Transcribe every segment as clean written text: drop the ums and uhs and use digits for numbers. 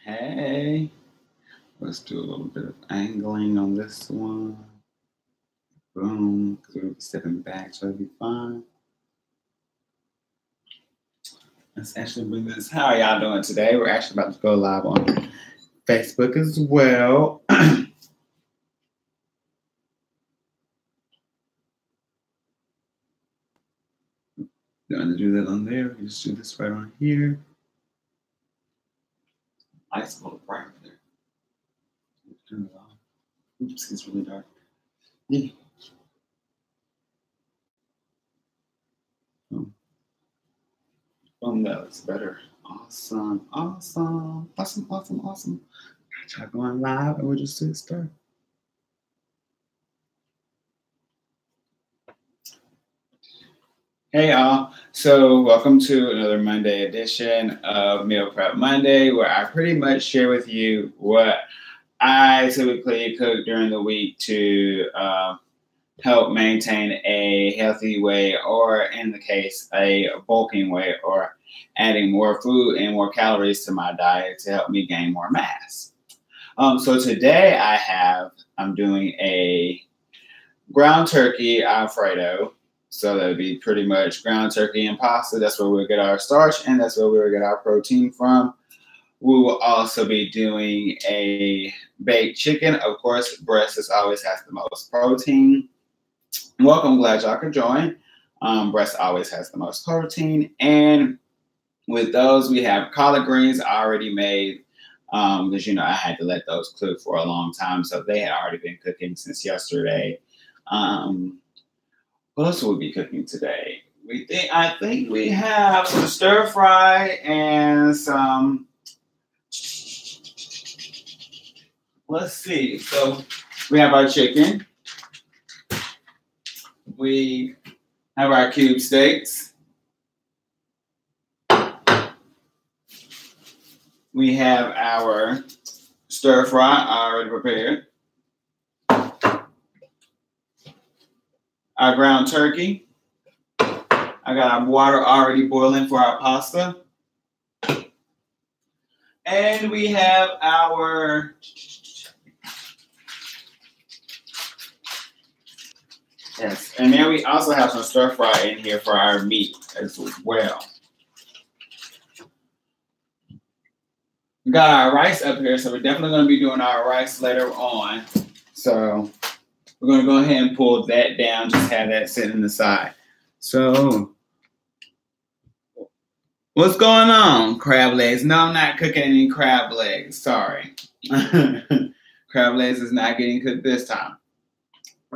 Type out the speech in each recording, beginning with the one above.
Hey, let's do a little bit of angling on this one. Boom, because we'll be stepping back, so it'll be fine. Let's actually bring this. How are y'all doing today? We're actually about to go live on Facebook as well. Going to do that on there. We just do this right on here. Lights a little bright there. Turn it off. Oops, it's really dark. Yeah. That looks better. Awesome. Got y'all going live, and we'll just get started. Hey y'all, so welcome to another Monday edition of Meal Prep Monday, where I pretty much share with you what I typically cook during the week to help maintain a healthy weight, or in the case, a bulking weight, or adding more food and more calories to my diet to help me gain more mass. So today I'm doing a ground turkey Alfredo. So that would be pretty much ground turkey and pasta. That's where we'll get our starch, and that's where we'll get our protein from. We will also be doing a baked chicken. Of course, breast always has the most protein. Welcome, glad y'all could join. Breast always has the most protein. And with those, we have collard greens already made, because, I had to let those cook for a long time. So they had already been cooking since yesterday. What else will we be cooking today? I think we have some stir fry and some. Let's see. So we have our chicken. We have our cube steaks. We have our stir fry already prepared. Our ground turkey. I got our water already boiling for our pasta. And we have our yes, and then we also have some stir fry in here for our meat as well. We got our rice up here, so we're definitely going to be doing our rice later on. So we're going to go ahead and pull that down, just have that sitting on the side. So, what's going on, crab legs? No, I'm not cooking any crab legs. Sorry. Crab legs is not getting cooked this time.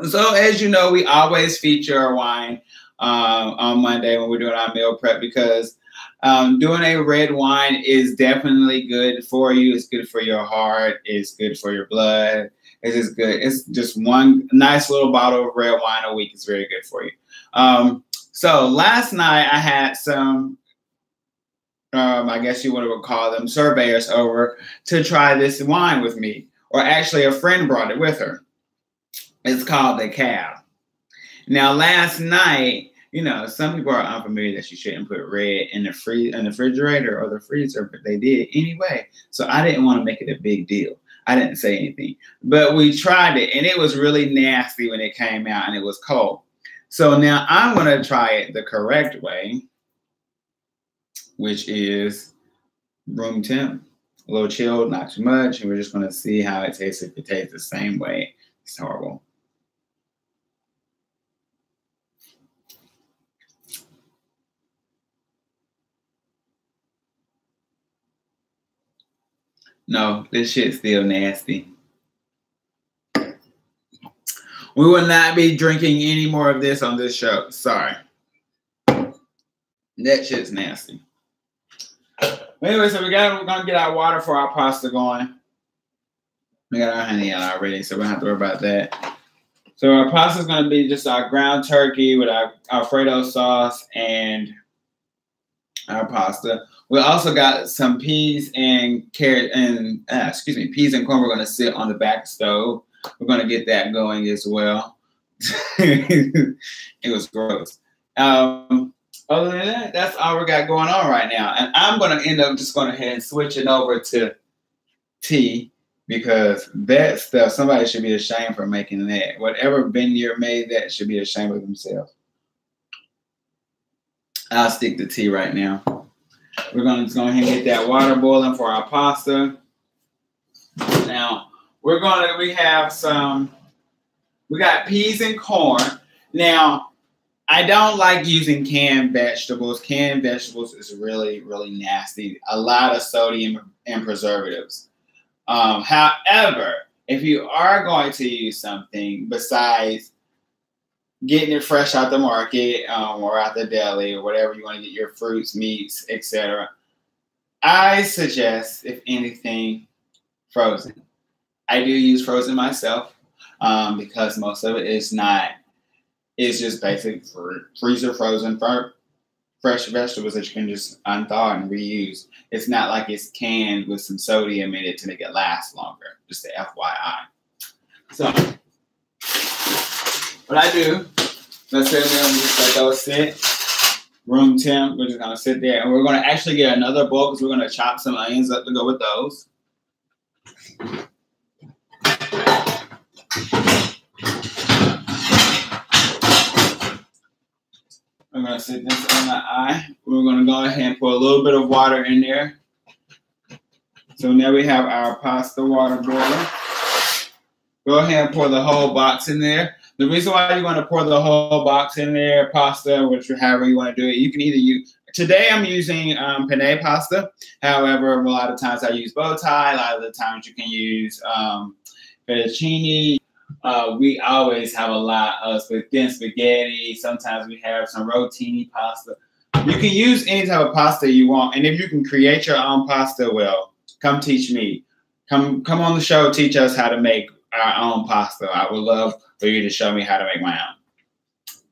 So, as you know, we always feature a wine on Monday when we're doing our meal prep, because doing a red wine is definitely good for you. It's good for your heart. It's good for your blood. It's just good. It's just one nice little bottle of red wine a week is very good for you. So last night I had some, I guess you would call them surveyors over to try this wine with me. Or actually a friend brought it with her. It's called the Cab. Now last night, some people are unfamiliar that you shouldn't put red in the refrigerator or the freezer, but they did anyway. So I didn't want to make it a big deal. I didn't say anything, but we tried it, and it was really nasty when it came out, and it was cold. So now I'm going to try it the correct way, which is room temp, a little chilled, not too much, and we're just going to see how it tastes. If it tastes the same way, it's horrible. No, this shit's still nasty. We will not be drinking any more of this on this show. Sorry. That shit's nasty. Anyway, so we're gonna get our water for our pasta going. We got our honey out already, so we don't have to worry about that. So our pasta is gonna be just our ground turkey with our Alfredo sauce and our pasta. We also got some peas and carrot and peas and corn. We're gonna sit on the back stove. We're gonna get that going as well. It was gross. Other than that, that's all we got going on right now. And I'm gonna end up just going ahead and switching over to tea, because that stuff, somebody should be ashamed for making that. Whatever vineyard made that should be ashamed of themselves. I'll stick to tea right now. We're going to go ahead and get that water boiling for our pasta. Now, we got peas and corn. Now, I don't like using canned vegetables. Canned vegetables is really, really nasty. A lot of sodium and preservatives. However, if you are going to use something besides getting it fresh out the market or out the deli or whatever you want to get your fruits, meats, etc., I suggest, if anything, frozen. I do use frozen myself because most of it is not. It's just basic freezer frozen fresh vegetables that you can just unthaw and reuse. It's not like it's canned with some sodium in it to make it last longer. Just a FYI. So what I do, let's sit there and just let those sit. Room temp. We're just gonna sit there, and we're gonna actually get another bowl because we're gonna chop some onions up to go with those. I'm gonna sit this on the eye. We're gonna go ahead and put a little bit of water in there. So now we have our pasta water boiler. Go ahead and pour the whole box in there. The reason why you want to pour the whole box in there, pasta, however you want to do it, you can either use. Today I'm using penne pasta. However, a lot of times I use bow tie. A lot of the times you can use fettuccine. We always have a lot of thin spaghetti. Sometimes we have some rotini pasta. You can use any type of pasta you want. And if you can create your own pasta, well, come teach me. Come on the show, teach us how to make our own pasta. I would love for you to show me how to make my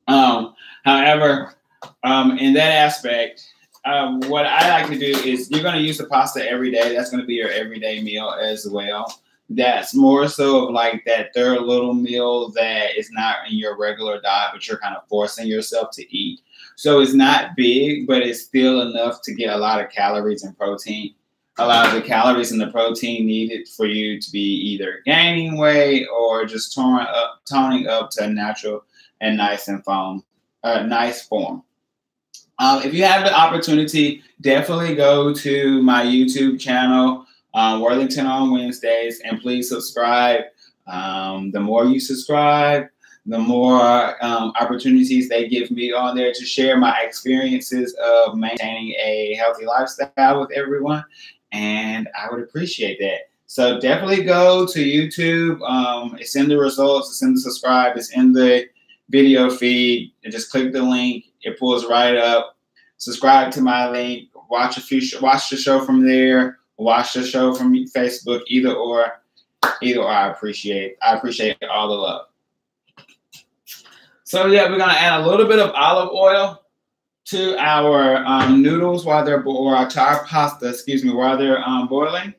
own. However, in that aspect, what I like to do is you're going to use the pasta every day. That's going to be your everyday meal as well. That's more so of like that third little meal that is not in your regular diet, but you're kind of forcing yourself to eat. So it's not big, but it's still enough to get a lot of calories and protein. A lot of the calories and the protein needed for you to be either gaining weight or just toning up to a natural and nice form. If you have the opportunity, definitely go to my YouTube channel, Worthington on Wednesdays, and please subscribe. The more you subscribe, the more opportunities they give me on there to share my experiences of maintaining a healthy lifestyle with everyone. And I would appreciate that. So definitely go to YouTube. It's in the results. It's in the subscribe. It's in the video feed. And just click the link. It pulls right up. Subscribe to my link. Watch the show from there. Watch the show from Facebook. Either or. I appreciate all the love. So yeah, we're gonna add a little bit of olive oil to our noodles while they're to our pasta, while they're boiling.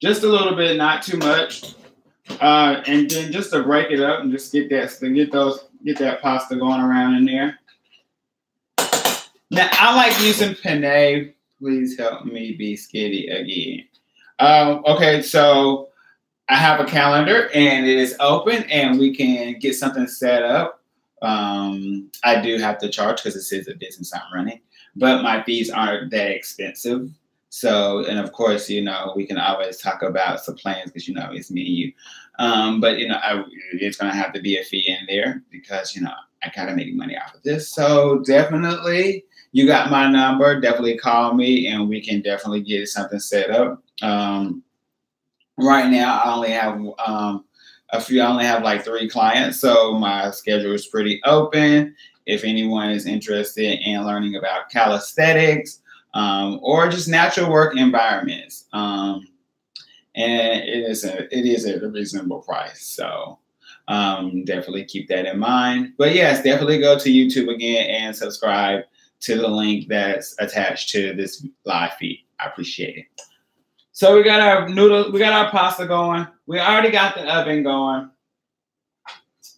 Just a little bit, not too much, and then just to break it up and just get that pasta going around in there. Now I like using penne. Please help me be skitty again. Okay, so I have a calendar and it is open, and we can get something set up. I do have to charge because this is a business I'm running, but my fees aren't that expensive. So, and of course, we can always talk about some plans because, it's me and you. But, it's going to have to be a fee in there because, I got to make money off of this. So definitely, you got my number. Definitely call me and we can definitely get something set up. Right now, I only have I only have like 3 clients, so my schedule is pretty open. If anyone is interested in learning about calisthenics or just natural work environments, and it is at a reasonable price. So definitely keep that in mind. But yes, definitely go to YouTube again and subscribe to the link that's attached to this live feed. I appreciate it. So we got our noodles, we got our pasta going. We already got the oven going.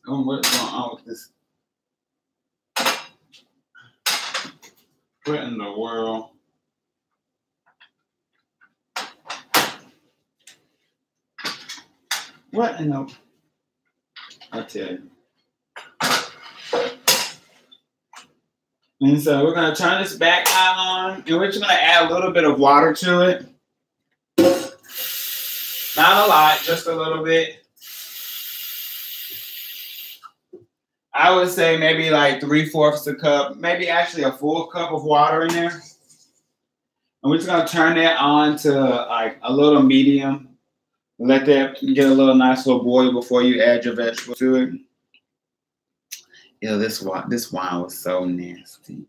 Oh, what's going on with this? What in the world? What in the? I tell you. And so we're going to turn this back on, and we're just going to add a little bit of water to it. Not a lot, just a little bit. I would say maybe like 3/4 a cup, maybe actually a full cup of water in there. And we're just going to turn that on to like a little medium. Let that get a little nice little boil before you add your vegetables to it. Yo, this wine was so nasty.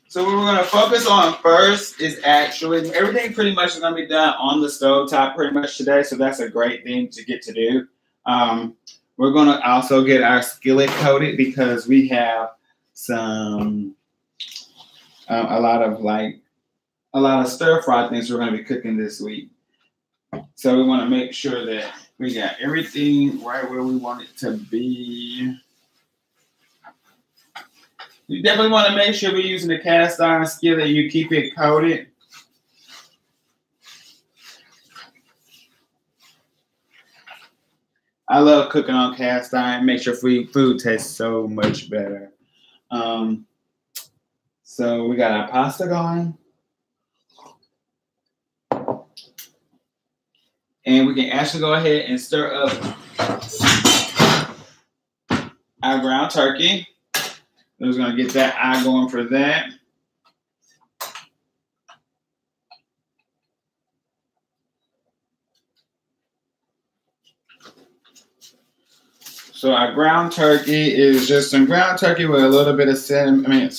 So what we're going to focus on first is actually, everything pretty much is going to be done on the stove top pretty much today. So that's a great thing to get to do. We're going to also get our skillet coated because we have some, a lot of stir fry things we're going to be cooking this week. So we want to make sure that we got everything right where we want it to be. You definitely want to make sure we're using the cast iron skillet. You keep it coated. I love cooking on cast iron. Makes your food taste so much better. So we got our pasta going. And we can actually go ahead and stir up our ground turkey. We're just going to get that eye going for that. So our ground turkey is just some ground turkey with a little bit of cinnamon, a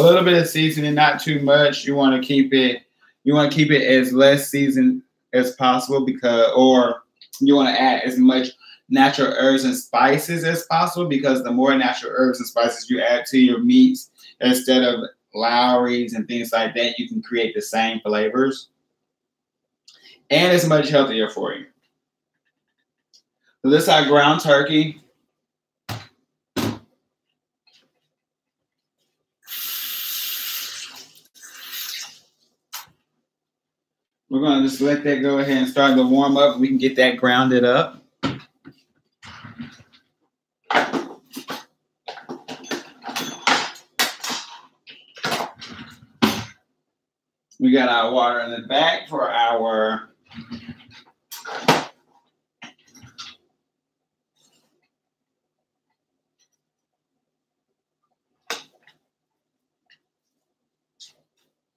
little bit of seasoning, not too much. You want to keep it as less seasoned as possible or you want to add as much natural herbs and spices as possible, because the more natural herbs and spices you add to your meats instead of Lowry's and things like that, you can create the same flavors. And it's much healthier for you. So this is our ground turkey. We're going to just let that go ahead and start to warm up. We can get that grounded up. We got our water in the back for our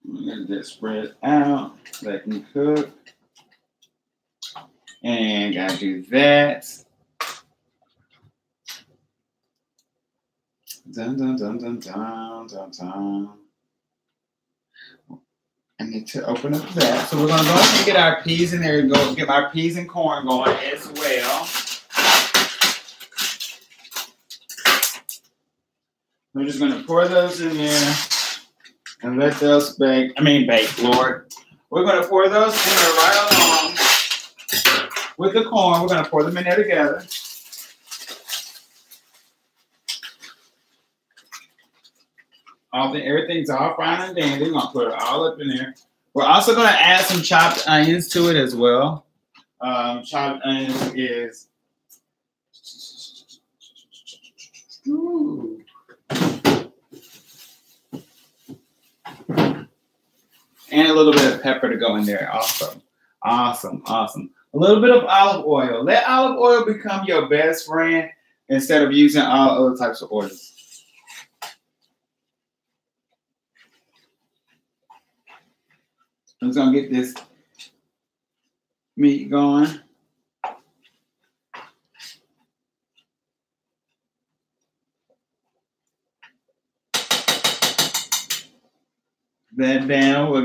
let that spread out, let them cook. And gotta do that. Dun dun dun dun dun dun dun. I need to open up that. So we're gonna go ahead and get our peas in there and go get our peas and corn going as well. We're just gonna pour those in there and let those bake, Lord. We're gonna pour those in there right along with the corn. We're gonna pour them in there together. Everything's all fine and dandy. We're gonna put it all up in there. We're also gonna add some chopped onions to it as well. Chopped onions is and a little bit of pepper to go in there also. Awesome. A little bit of olive oil. Let olive oil become your best friend instead of using all other types of oils. I'm just gonna get this meat going. That down. We'll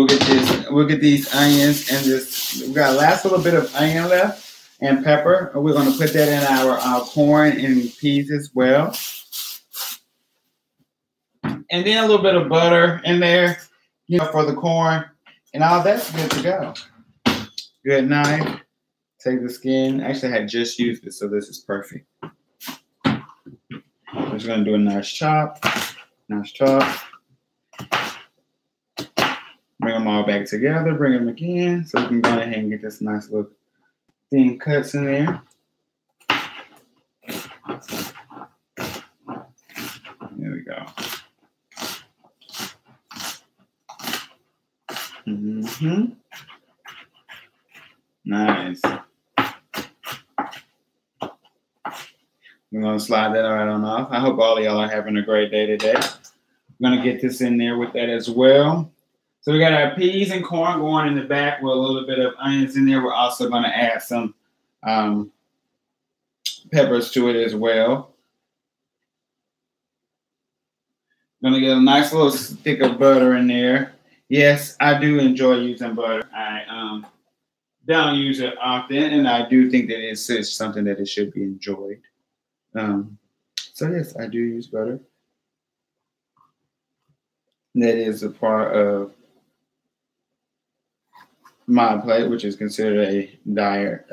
get these onions and this. We got a last little bit of onion left and pepper. We're gonna put that in our corn and peas as well. And then a little bit of butter in there, for the corn, and all that's good to go. Good knife. Take the skin. Actually, I had just used it, so this is perfect. just going to do a nice chop. Nice chop. Bring them all back together. Bring them again. So we can go ahead and get this nice little thin cuts in there. There we go. Nice. We're going to slide that right on off. I hope all of y'all are having a great day today. I'm going to get this in there with that as well. So we got our peas and corn going in the back with a little bit of onions in there. We're also going to add some peppers to it as well. I'm going to get a nice little stick of butter in there. Yes, I do enjoy using butter. I don't use it often, and I do think that it's something that it should be enjoyed. So yes, I do use butter. That is a part of my plate, which is considered a diet.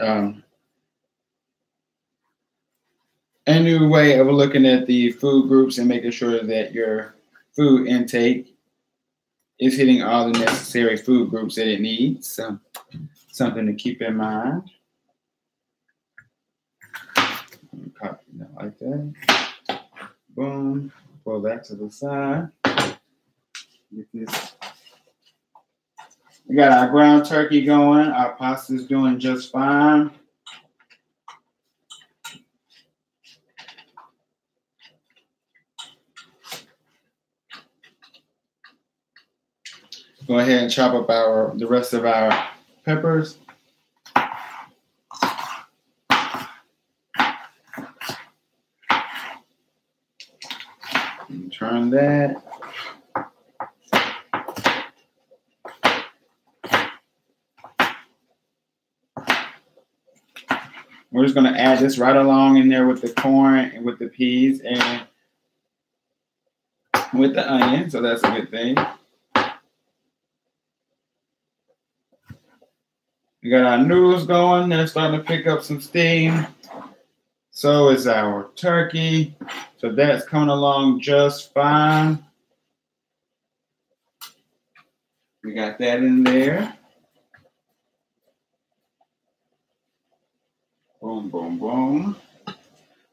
A new way of looking at the food groups and making sure that your food intake is hitting all the necessary food groups that it needs. So something to keep in mind. Copy that like that. Boom. Pull that to the side. Get this. We got our ground turkey going. Our pasta's doing just fine. Go ahead and chop up the rest of our peppers. And turn that. We're just going to add this right along in there with the corn and with the peas and with the onion. So that's a good thing. We got our noodles going. They're starting to pick up some steam. So is our turkey. So that's coming along just fine. We got that in there. Boom, boom, boom.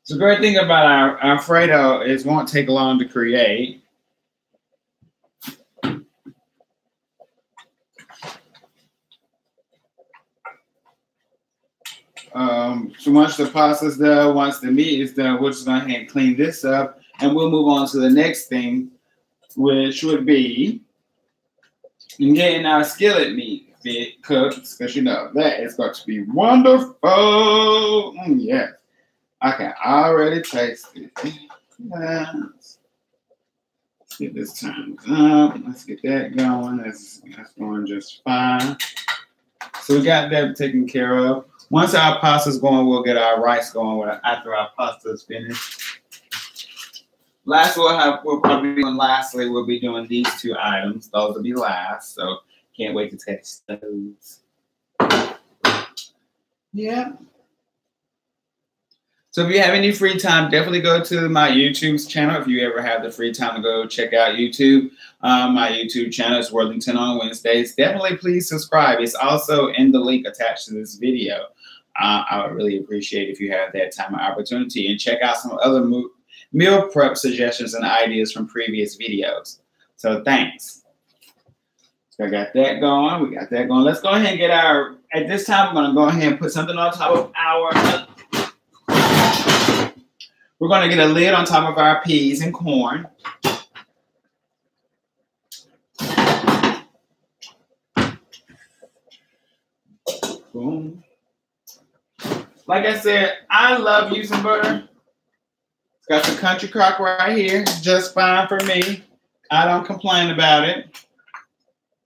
So the great thing about our Alfredo is it won't take long to create. So once the pasta's done, once the meat is done, we're just going to go ahead and clean this up, and we'll move on to the next thing, which would be getting our skillet meat cooked, because you know that is going to be wonderful. Yes, I can already taste it. Yes. Let's get this turned up. Let's get that going. That's going just fine. So we got that taken care of. Once our pasta's going, we'll get our rice going after our pasta is finished. Lastly, we'll be doing these two items. Those will be last, so can't wait to taste those. Yeah. So if you have any free time, definitely go to my YouTube's channel. If you ever have the free time to go check out YouTube, my YouTube channel is Worthington on Wednesdays. Definitely please subscribe. It's also in the link attached to this video. I would really appreciate if you have that time and opportunity, and check out some other meal prep suggestions and ideas from previous videos. So thanks. So I got that going. We got that going. Let's go ahead and get at this time, I'm going to go ahead and put something on top of we're going to get a lid on top of our peas and corn. Boom. Like I said, I love using butter. It's got some country crock right here. Just fine for me. I don't complain about it.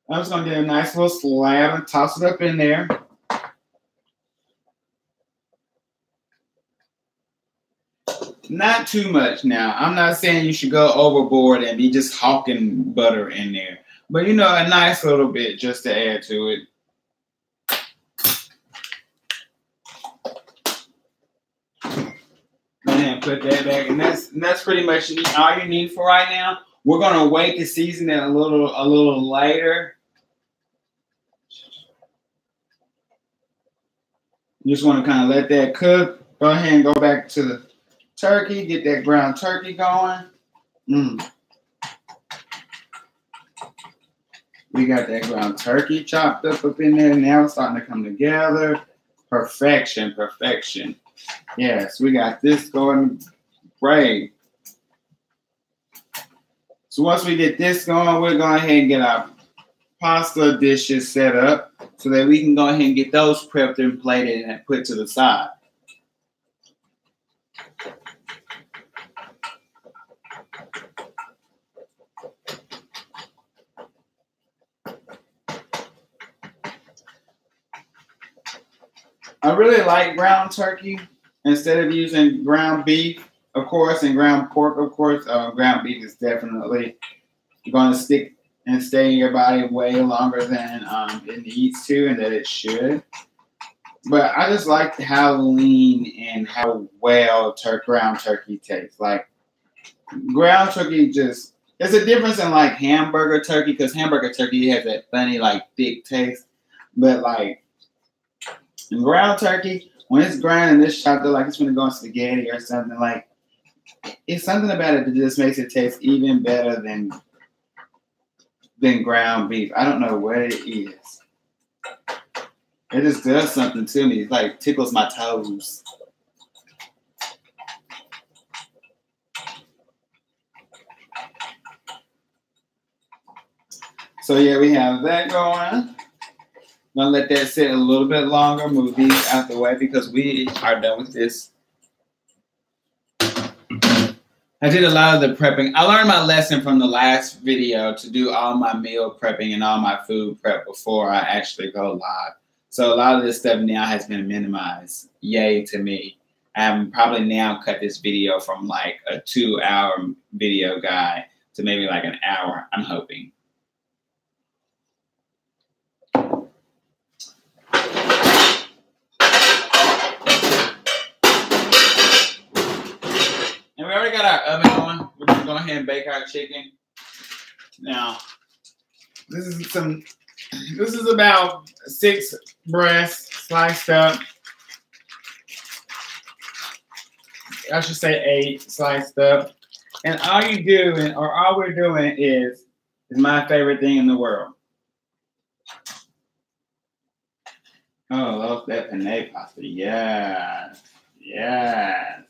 I'm just going to get a nice little slab and toss it up in there. Not too much now. I'm not saying you should go overboard and be just hawking butter in there. But, you know, a nice little bit just to add to it. And then put that back, and that's pretty much all you need for right now. We're gonna wait to season it a little later. You just want to kind of let that cook. Go ahead and go back to the turkey. Get that ground turkey going. We got that ground turkey chopped up in there. Now it's starting to come together. Perfection, perfection. Yes, we got this going great. So once we get this going, we're going ahead and get our pasta dishes set up so that we can go ahead and get those prepped and plated and put to the side. I really like ground turkey instead of using ground beef, of course, and ground pork, of course. Ground beef is definitely going to stick and stay in your body way longer than it needs to and that it should. But I just like how lean and how well ground turkey tastes. Like ground turkey it's a difference in like hamburger turkey, because hamburger turkey has that funny like thick taste. But like in ground turkey, when it's ground and it's chopped up like it's going to go in spaghetti or something, like it's something about it that just makes it taste even better than ground beef. I don't know what it is. It just does something to me. It like tickles my toes. So yeah, we have that going. I'm gonna let that sit a little bit longer. Move these out the way because we are done with this. I did a lot of the prepping. I learned my lesson from the last video to do all my meal prepping and all my food prep before I actually go live. So a lot of this stuff now has been minimized. Yay to me. I'm probably now cut this video from like a 2-hour video guide to maybe like an hour, I'm hoping. And we already got our oven on. We're gonna go ahead and bake our chicken. Now, this is about 6 breasts sliced up. I should say 8 sliced up. And all we're doing is my favorite thing in the world. Oh, I love that penne pasta. Yes. Yes.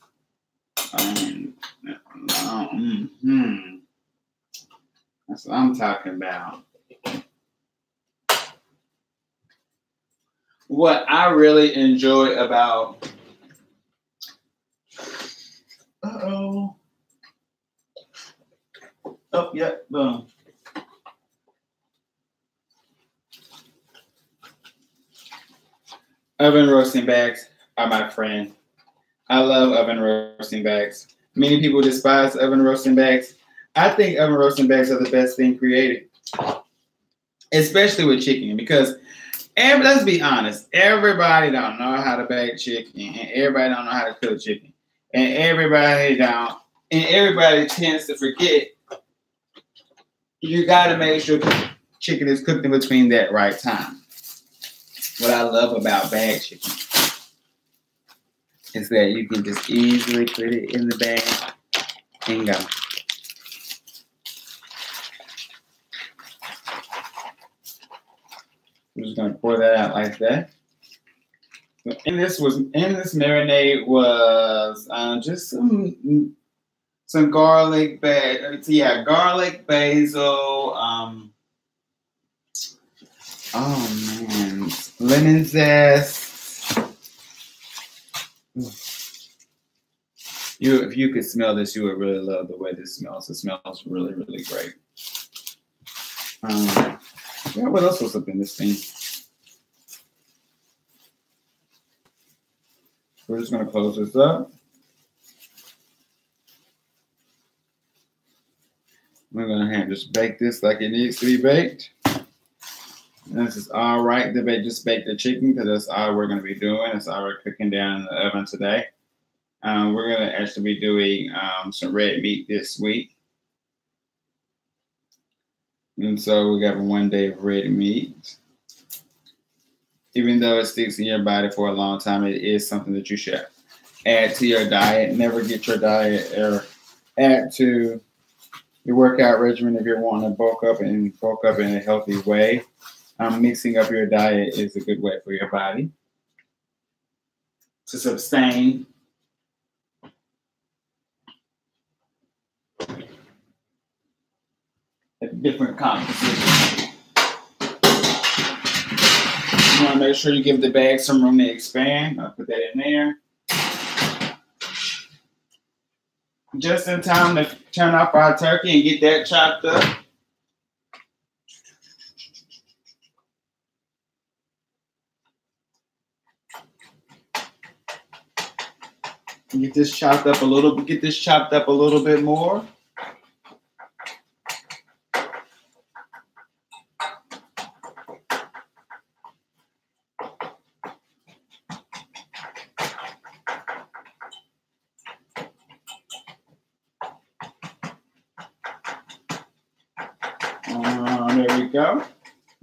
That's what I'm talking about. What I really enjoy about oh, yeah, boom. Oven roasting bags are my friend. I love oven roasting bags. Many people despise oven roasting bags. I think oven roasting bags are the best thing created, especially with chicken, because let's be honest, everybody don't know how to bake chicken, and everybody don't know how to cook chicken, and everybody tends to forget. You got to make sure chicken is cooked in between that right time. What I love about bag chicken is that you can just easily put it in the bag and go. I'm just gonna pour that out like that. In this marinade was just some garlic, garlic, basil. Oh man, lemon zest. If you could smell this, you would really love the way this smells. It smells really, really great. Yeah, what else was up in this thing? We're just going to close this up. We're going to just bake this like it needs to be baked. And this is all right to just bake the chicken because that's all we're going to be doing. That's all we're cooking down in the oven today. We're going to actually be doing some red meat this week. And so we got 1 day of red meat. Even though it sticks in your body for a long time, it is something that you should add to your diet. Never get your diet or add to your workout regimen if you're wanting to bulk up in a healthy way. Mixing up your diet is a good way for your body to sustain. A different composition. You want to make sure you give the bag some room to expand. I'll put that in there. Just in time to turn off our turkey and get that chopped up. Get this chopped up a little bit. Get this chopped up a little bit more. There we go.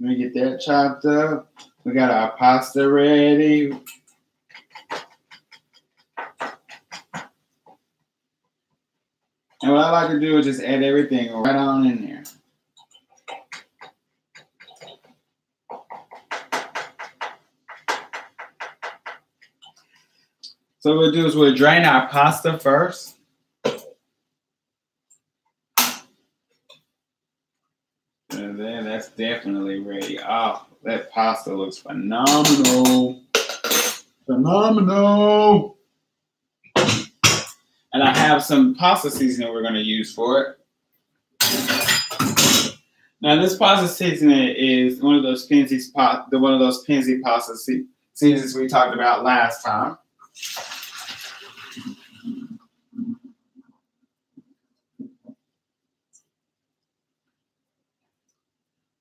Let me get that chopped up. We got our pasta ready. And what I like to do is just add everything right on in there. So what we'll do is we'll drain our pasta first. And then that's definitely ready. Oh, that pasta looks phenomenal. Phenomenal. And I have some pasta seasoning we're going to use for it. Now this pasta seasoning is one of those Penzi pasta seasonings we talked about last time.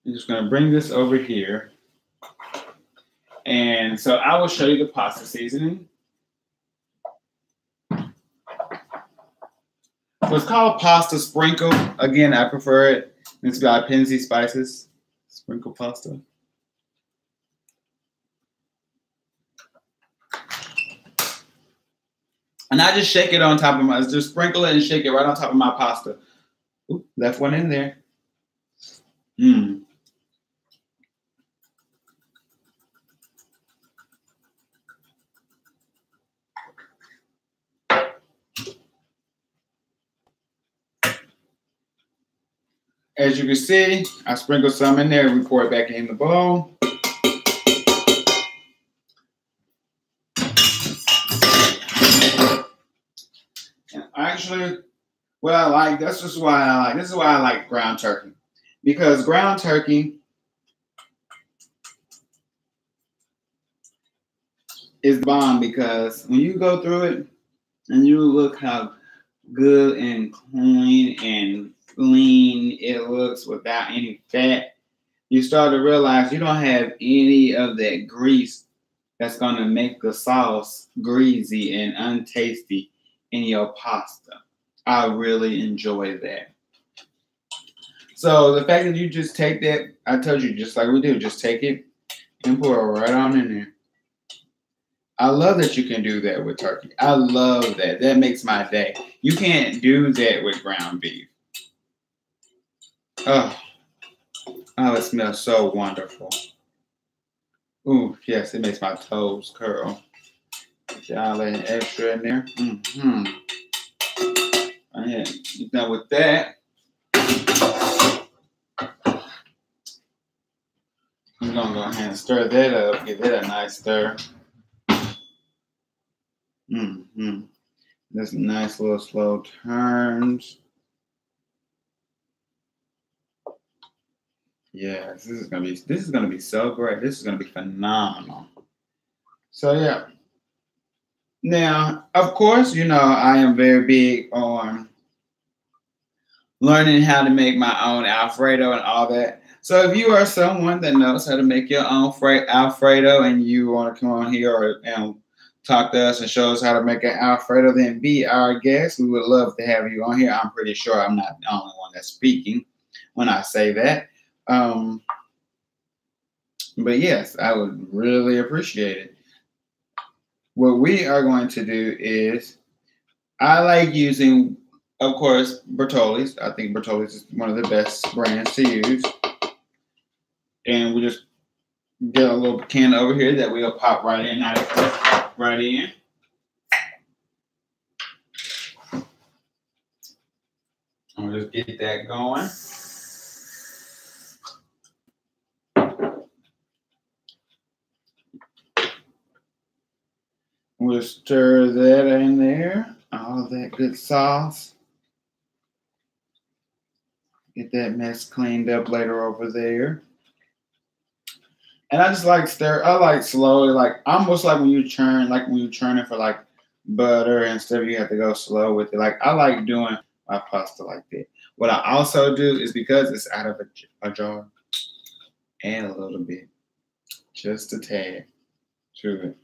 I'm just going to bring this over here. And so I will show you the pasta seasoning. So it's called pasta sprinkle. Again, I prefer it. It's got Penzi spices. Sprinkle pasta. And I just shake it on top of my, just sprinkle it and shake it right on top of my pasta. Ooh, left one in there. Mmm. As you can see, I sprinkled some in there and we pour it back in the bowl. And actually, what I like, this is why I like ground turkey. Because ground turkey is bomb, because when you go through it and you look how good and clean and clean it looks without any fat, you start to realize you don't have any of that grease that's going to make the sauce greasy and untasty in your pasta. I really enjoy that. So the fact that you just take that, I told you, just like we do, just take it and pour it right on in there. I love that you can do that with turkey. I love that. That makes my day. You can't do that with ground beef. Oh, it smells so wonderful. Ooh, yes, it makes my toes curl. Y'all let extra in there. Right, you're done with that. I'm gonna go ahead and stir that up, give it a nice stir. Just nice little slow turns. Yeah, this is gonna be so great. This is gonna be phenomenal. So yeah. Now, of course, you know I am very big on learning how to make my own Alfredo and all that. So if you are someone that knows how to make your own Alfredo and you want to come on here and talk to us and show us how to make an Alfredo, then be our guest. We would love to have you on here. I'm pretty sure I'm not the only one that's speaking when I say that. But yes, I would really appreciate it. What we are going to do is, I like using, of course, Bertolli's. I think Bertolli's is one of the best brands to use. And we just get a little can over here that we'll pop right in, right in. I'll just get that going. We'll stir that in there, all that good sauce. Get that mess cleaned up later over there. And I just like I like slowly, like almost like when you churn, like when you're churning for like butter and stuff, you have to go slow with it. Like I like doing my pasta like that. What I also do is, because it's out of a jar, add a little bit, just a tad to it.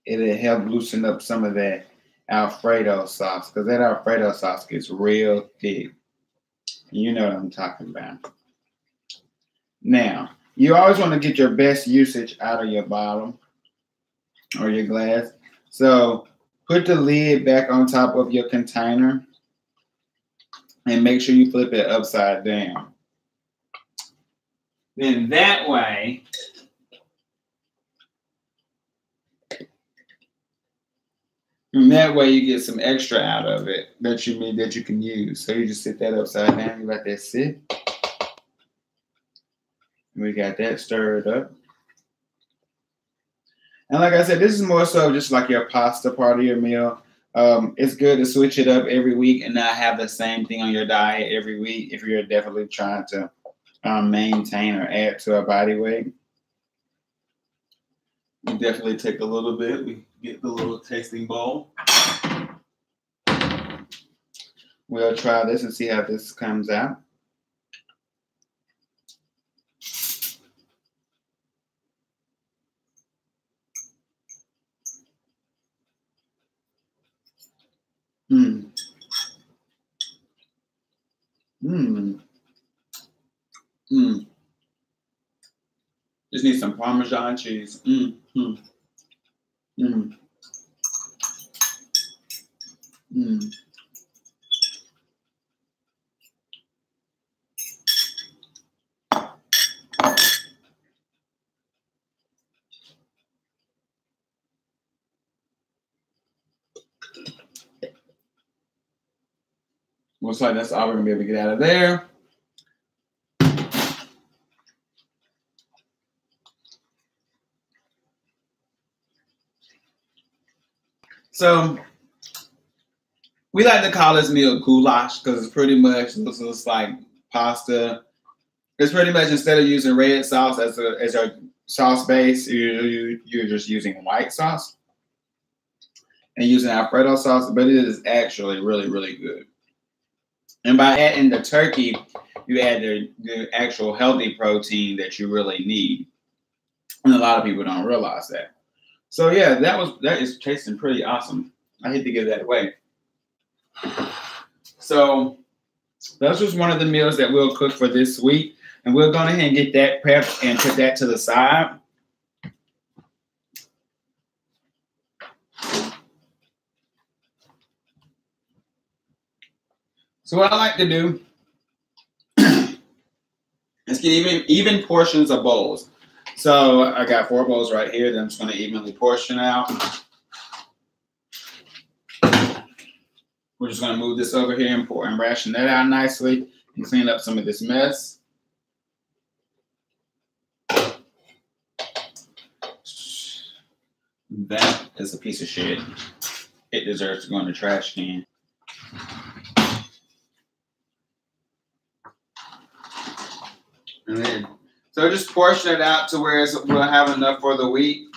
It'll help loosen up some of that Alfredo sauce, because that Alfredo sauce gets real thick. You know what I'm talking about. Now, you always want to get your best usage out of your bottle or your glass. So put the lid back on top of your container and make sure you flip it upside down. Then that way, you get some extra out of it that you can use. So you just sit that upside down, you let that sit. We got that stirred up. And like I said, this is more so just like your pasta part of your meal. It's good to switch it up every week and not have the same thing on your diet every week if you're definitely trying to maintain or add to a body weight. We definitely take a little bit. We get the little tasting bowl. We'll try this and see how this comes out. Just need some Parmesan cheese. Looks like that's all we're gonna be able to get out of there. So we like to call this meal goulash because it's pretty much looks like pasta. It's pretty much, instead of using red sauce as our sauce base, you're just using white sauce and using Alfredo sauce, but it is actually really, really good. And by adding the turkey, you add the actual healthy protein that you really need. And a lot of people don't realize that. So yeah, that is tasting pretty awesome. I hate to give that away. So that's just one of the meals that we'll cook for this week. And we'll go ahead and get that prepped and put that to the side. So what I like to do is get even portions of bowls. So I got 4 bowls right here that I'm just going to evenly portion out. We're just going to move this over here and pour and ration that out nicely and clean up some of this mess. That is a piece of shit. It deserves to go in the trash can. And then, so just portion it out to where we'll have enough for the week.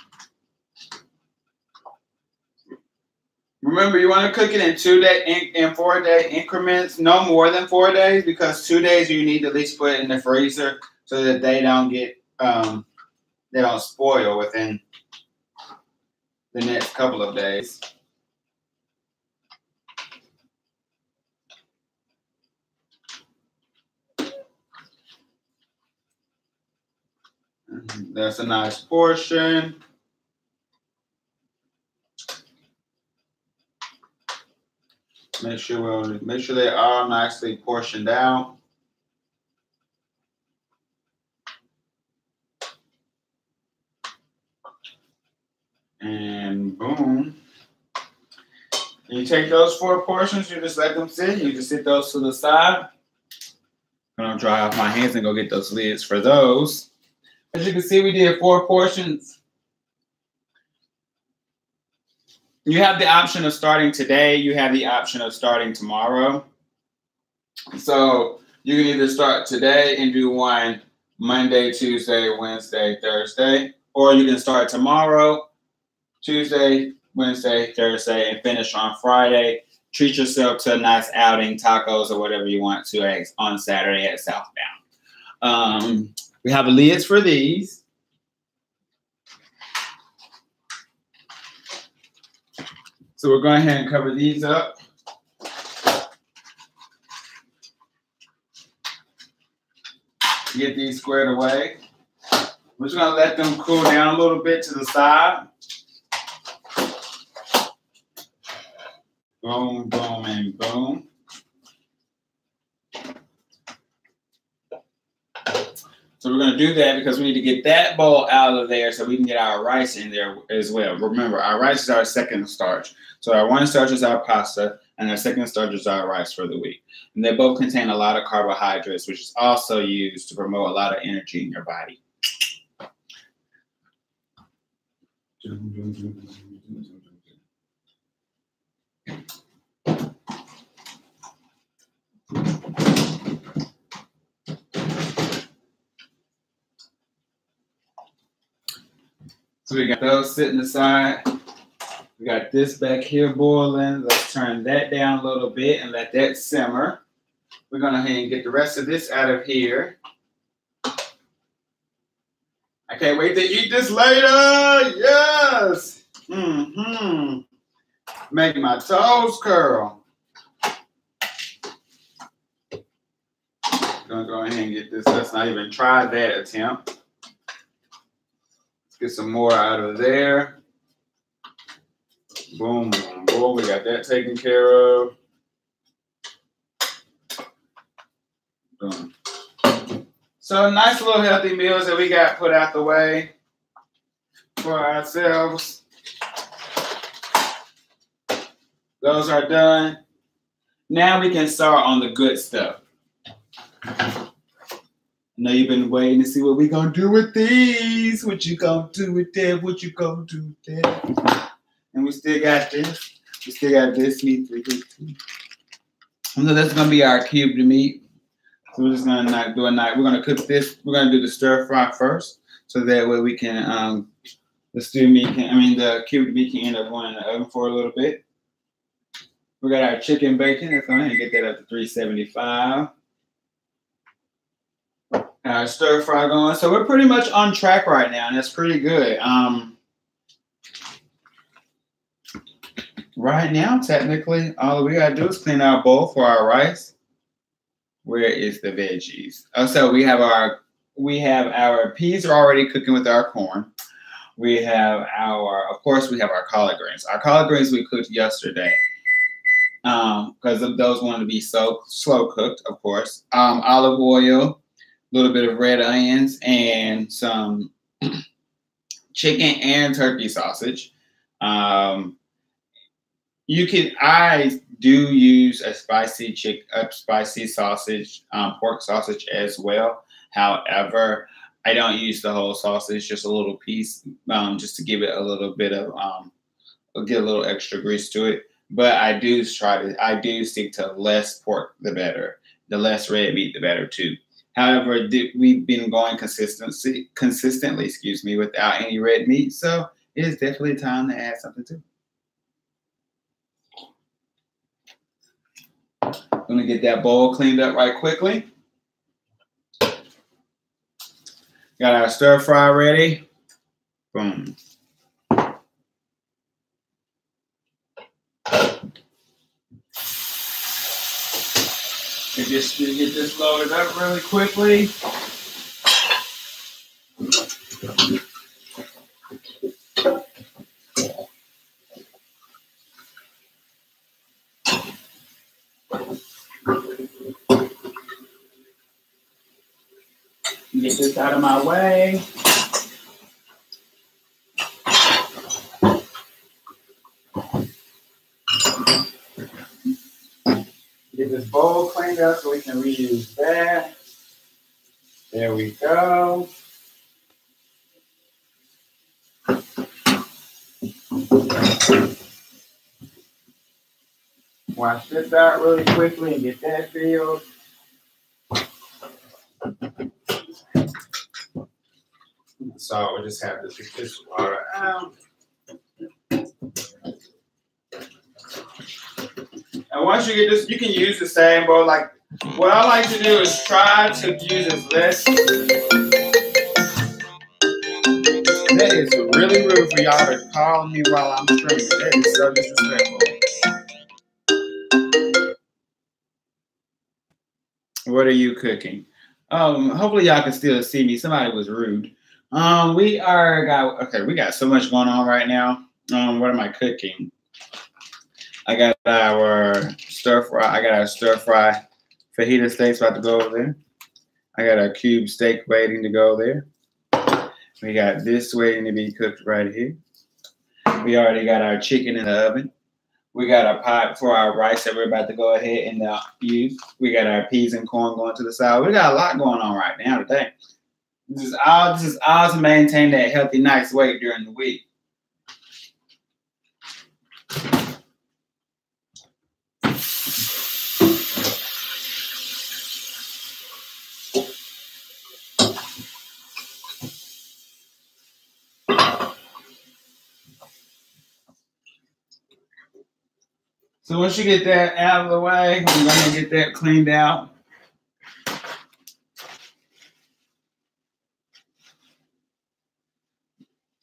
Remember, you want to cook it in 2-day and 4-day increments, no more than 4 days, because 2 days you need to at least put it in the freezer so that they don't get they don't spoil within the next couple of days. That's a nice portion. Make sure they're all nicely portioned out. And boom. You take those 4 portions, you just let them sit. You just sit those to the side. I'm gonna dry off my hands and go get those lids for those. As you can see, we did 4 portions. You have the option of starting today. You have the option of starting tomorrow. So you can either start today and do one Monday, Tuesday, Wednesday, Thursday, or you can start tomorrow, Tuesday, Wednesday, Thursday, and finish on Friday. Treat yourself to a nice outing, tacos, or whatever you want to on Saturday at Southbound. We have lids for these. So we're going ahead and cover these up. Get these squared away. We're just going to let them cool down a little bit to the side. Boom, boom, and boom. So we're going to do that because we need to get that bowl out of there so we can get our rice in there as well. Remember, our rice is our second starch. So our one starch is our pasta, and our second starch is our rice for the week. And they both contain a lot of carbohydrates, which is also used to promote a lot of energy in your body. So we got those sitting aside. We got this back here boiling. Let's turn that down a little bit and let that simmer. We're going to go ahead and get the rest of this out of here. I can't wait to eat this later. Yes. Making my toes curl. I'm going to go ahead and get this. Let's not even try that attempt. Get some more out of there. Boom, boom, boom. We got that taken care of. Boom. So nice little healthy meals that we got put out the way for ourselves. Those are done. Now we can start on the good stuff. I know you've been waiting to see what we gonna do with these. What you gonna do with that? What you gonna do with that? And we still got this. We still got this meat. So that's gonna be our cubed meat. So we're just gonna do a night. We're gonna cook this. We're gonna do the stir fry first, so that way we can the cubed meat can end up going in the oven for a little bit. We got our chicken bacon. Let's go ahead and get that up to 375. Stir fry going. So we're pretty much on track right now, and that's pretty good. Right now, technically, all we gotta do is clean our bowl for our rice. Where is the veggies? Oh, so we have our peas are already cooking with our corn. We have of course, we have our collard greens. Our collard greens we cooked yesterday. Because of those wanted to be so slow cooked, of course. Olive oil. Little bit of red onions and some chicken and turkey sausage. I do use a spicy sausage, pork sausage as well. However, I don't use the whole sausage, just a little piece, just to give it a little bit of, get a little extra grease to it. But I do stick to less pork, the better. The less red meat, the better too. However, we've been going consistently, without any red meat. So it is definitely time to add something to it. I'm going to get that bowl cleaned up right quickly. Got our stir fry ready. Boom. And just to get this loaded up really quickly. Get this out of my way. Get this bowl cleaned up so we can reuse that. There we go. Wash this out really quickly and get that filled. So we'll just have to take this water out. And once you get this, you can use the same bowl. Like what I like to do is try to use as less. That is really rude for y'all to call me while I'm streaming. That is so disrespectful. What are you cooking? Hopefully y'all can still see me. Somebody was rude. We got so much going on right now. What am I cooking? I got our stir fry fajita steaks about to go over there. I got our cube steak waiting to go there. We got this waiting to be cooked right here. We already got our chicken in the oven. We got our pot for our rice that we're about to go ahead and use. We got our peas and corn going to the side. We got a lot going on right now today. This is all to maintain that healthy, nice weight during the week. So once you get that out of the way, we're gonna get that cleaned out.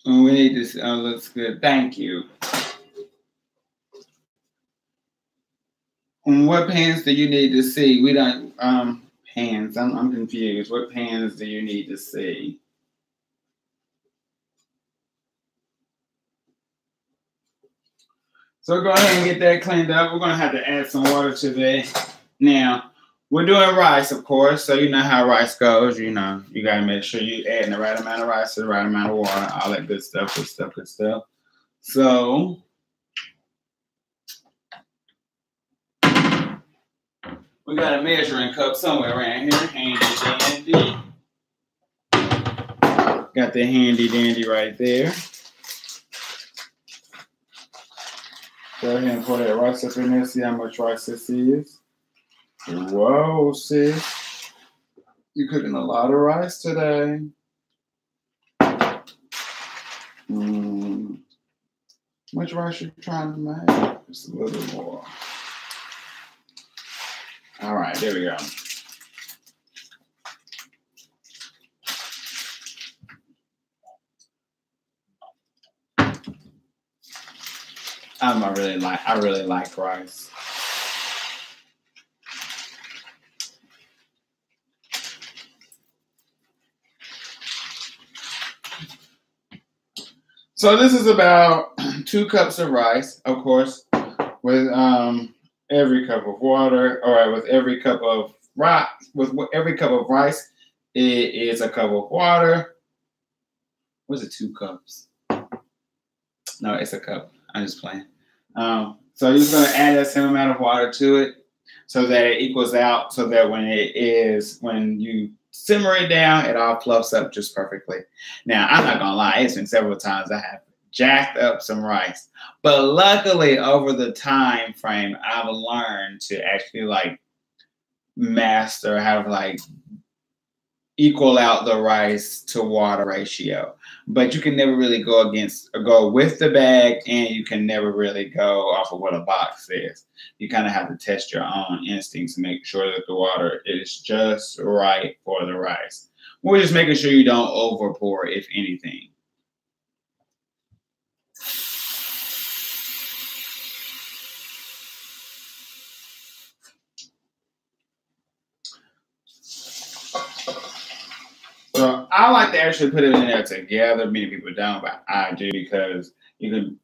And we need this. Looks good. Thank you. And what pans do you need to see? We don't pans. I'm confused. What pans do you need to see? So go ahead and get that cleaned up. We're going to have to add some water to that. Now, we're doing rice, of course. So you know how rice goes. You know, you got to make sure you add the right amount of rice to the right amount of water. All that good stuff, good stuff, good stuff. So we got a measuring cup somewhere around here. Handy dandy. Got the handy dandy right there. Go ahead and pour that rice up in there. See how much rice this is. Whoa, sis. You're cooking a lot of rice today. How much rice you trying to make? Just a little bit more. All right, there we go. I really like rice. So this is about 2 cups of rice, of course, with every cup of water. All right, with every cup of rice, it is a cup of water. Was it 2 cups? No, it's a cup. I'm just playing. So you're just going to add that same amount of water to it so that it equals out, so that when you simmer it down, it all fluffs up just perfectly. Now, I'm not going to lie. It's been several times I have jacked up some rice. But luckily, over the time frame, I've learned to actually master how to equal out the rice to water ratio. But you can never really go with the bag, and you can never really go off of what a box says. You kind of have to test your own instincts to make sure that the water is just right for the rice. We're just making sure you don't over pour, if anything. I like to actually put it in there together. Many people don't, but I do because you can.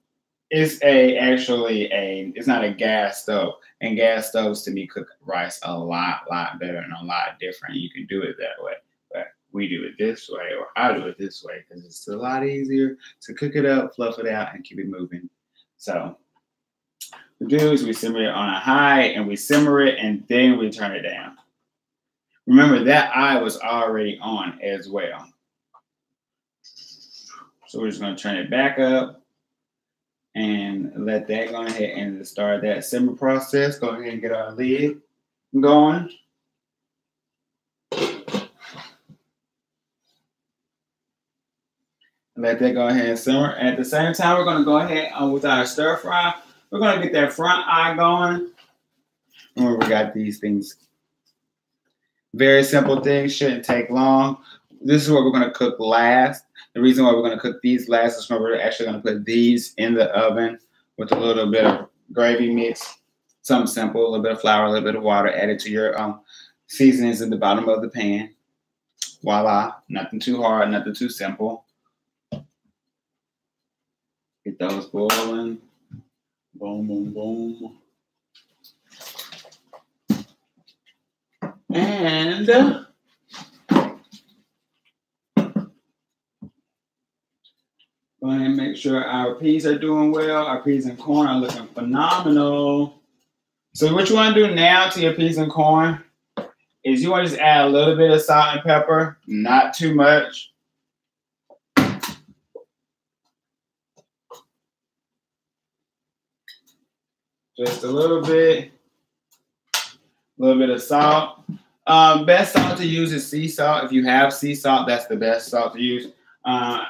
It's it's not a gas stove, and gas stoves to me cook rice a lot better and a lot different. You can do it that way, but we do it this way, or I do it this way because it's a lot easier to cook it up, fluff it out, and keep it moving. So what we do is we simmer it on a high, and we simmer it, and then we turn it down. Remember that eye was already on as well. So we're just going to turn it back up and let that go ahead and start that simmer process. Go ahead and get our lid going. Let that go ahead and simmer. At the same time, we're going to go ahead with our stir fry. We're going to get that front eye going. Remember, we got these things. Very simple things, shouldn't take long. This is what we're going to cook last. The reason why we're going to cook these last is we're actually going to put these in the oven with a little bit of gravy mix. Something simple, a little bit of flour, a little bit of water added to your seasonings at the bottom of the pan. Voila. Nothing too hard, nothing too simple. Get those boiling. Boom, boom, boom. And go ahead and make sure our peas are doing well. Our peas and corn are looking phenomenal. So what you want to do now to your peas and corn is you want to just add a little bit of salt and pepper, not too much. Just a little bit of salt. Best salt to use is sea salt. If you have sea salt, that's the best salt to use. I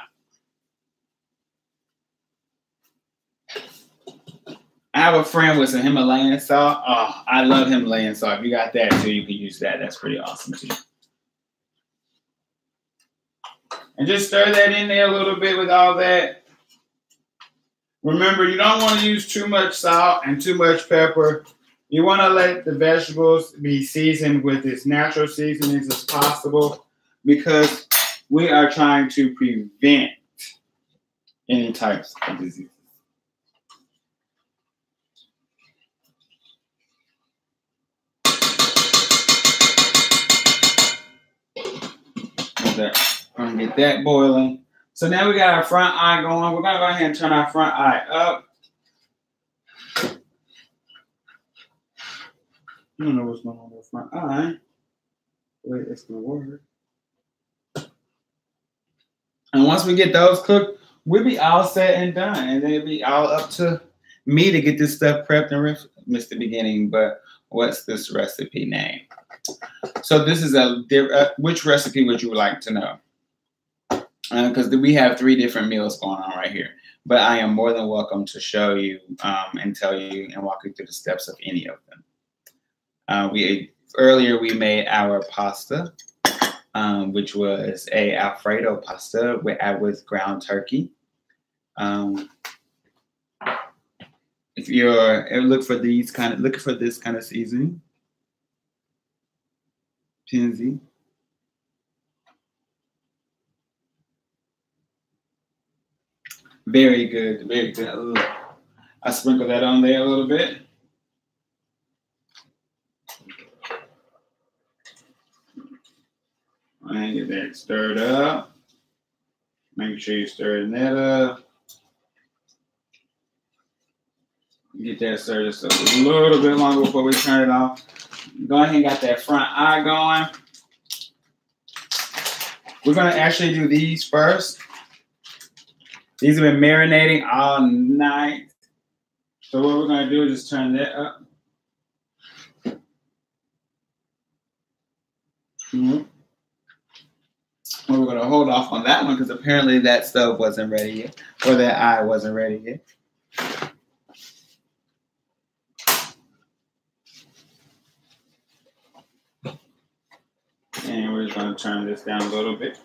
have a friend with some Himalayan salt. Oh, I love Himalayan salt. If you got that too, you can use that. That's pretty awesome too. And just stir that in there a little bit with all that. Remember, you don't want to use too much salt and too much pepper. You want to let the vegetables be seasoned with as natural seasonings as possible because we are trying to prevent any types of diseases. We're going to get that boiling. So now we got our front eye going. We're going to go ahead and turn our front eye up. I don't know what's going on with my eye. Wait, it's going to work. And once we get those cooked, we'll be all set and done. And then it'll be all up to me to get this stuff prepped and missed the beginning. But what's this recipe name? So this is which recipe would you like to know? Because we have 3 different meals going on right here. But I am more than welcome to show you and tell you and walk you through the steps of any of them. Earlier we made our pasta, which was a Alfredo pasta with ground turkey. If you're looking for this kind of seasoning, Pinsy. Very good, very good. Ooh. I sprinkle that on there a little bit. And get that stirred up. Make sure you're stirring that up. Get that stirred just a little bit longer before we turn it off. Go ahead and got that front eye going. We're going to actually do these first. These have been marinating all night. So what we're going to do is just turn that up. Mm-hmm. We're going to hold off on that one because apparently that stove wasn't ready yet, or that eye wasn't ready yet. And we're just going to turn this down a little bit.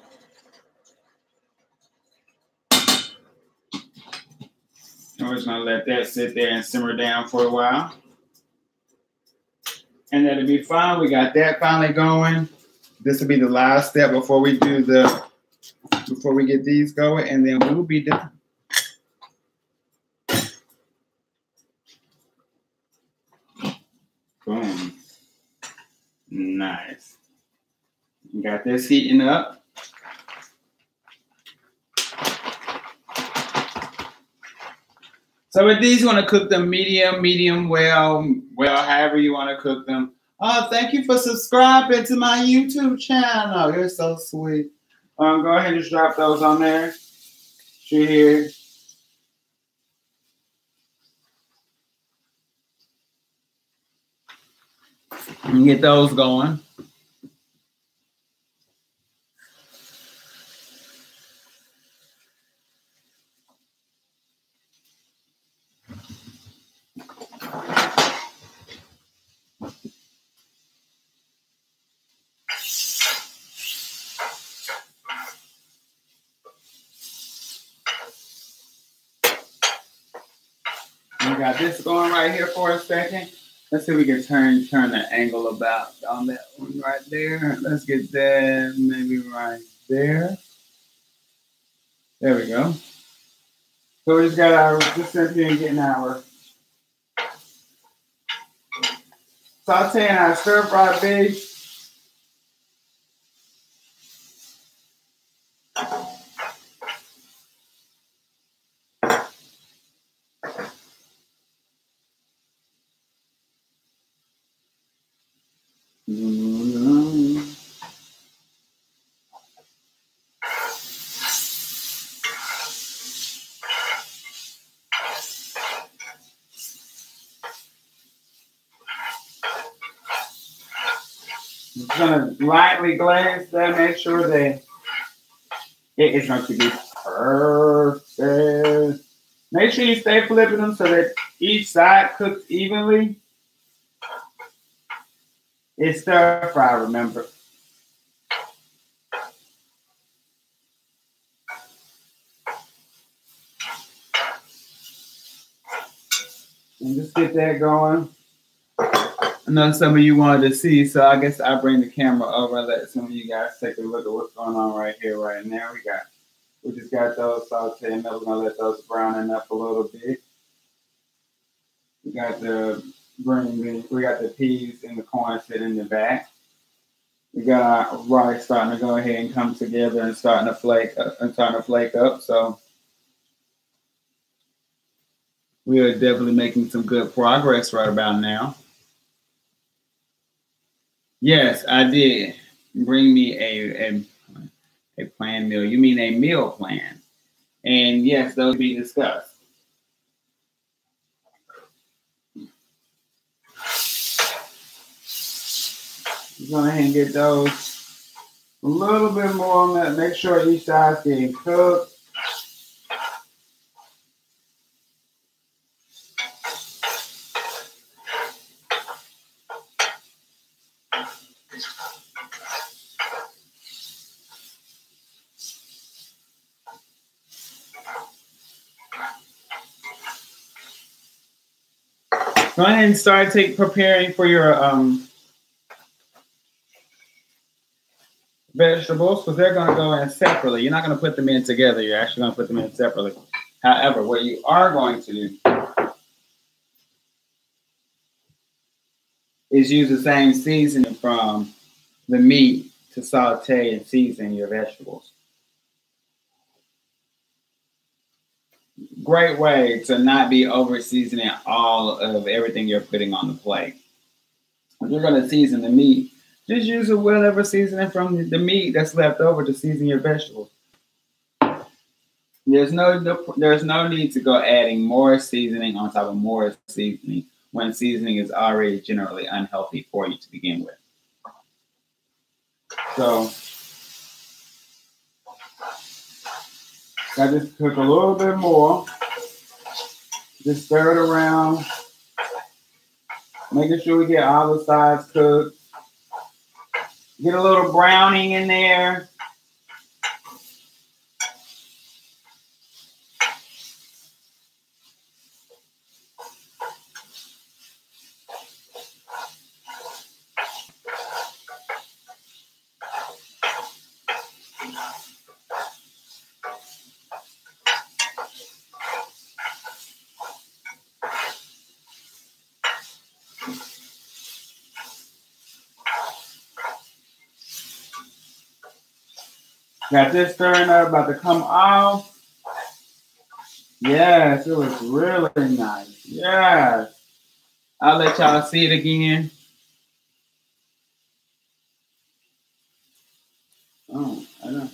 And we're just going to let that sit there and simmer down for a while. And that'll be fine. We got that finally going. This will be the last step before we do the before we get these going, and then we will be done. Boom. Nice. Got this heating up. So with these, you want to cook them medium well, however you want to cook them. Oh, thank you for subscribing to my YouTube channel. You're so sweet. Go ahead and just drop those on there. Right here. And get those going. We got this going right here for a second. Let's see if we can turn the angle about on that one right there. Let's get that maybe right there. There we go. So we just got our, just simply and getting our sauteing our stir-fried fish. I'm gonna lightly glaze that, make sure that it is going to be perfect. Make sure you stay flipping them so that each side cooks evenly. It's stir fry, remember. And just get that going. I know some of you wanted to see, so I guess I'll bring the camera over and let some of you guys take a look at what's going on right here, right now. We just got those sauteing up. We're gonna let those browning up a little bit. We got the green beans, we got the peas and the corn sitting in the back. We got our rice starting to go ahead and come together and starting to flake up. So we are definitely making some good progress right about now. Yes, I did. Bring me a planned meal. You mean a meal plan? And yes, those will be discussed. Go ahead and get those a little bit more on that. Make sure each side's getting cooked. Go ahead and start preparing for your vegetables, because they're going to go in separately. You're not going to put them in together. You're actually going to put them in separately. However, what you are going to do is use the same seasoning from the meat to saute and season your vegetables. Great way to not be over seasoning all of everything you're putting on the plate. If you're going to season the meat, just use whatever seasoning from the meat that's left over to season your vegetables. There's no need to go adding more seasoning on top of more seasoning when seasoning is already generally unhealthy for you to begin with. So I just cook a little bit more. Just stir it around, making sure we get all the sides cooked. Get a little browning in there. Got this stirring up, about to come off. Yes, it was really nice. Yes. I'll let y'all see it again. Oh, I don't know.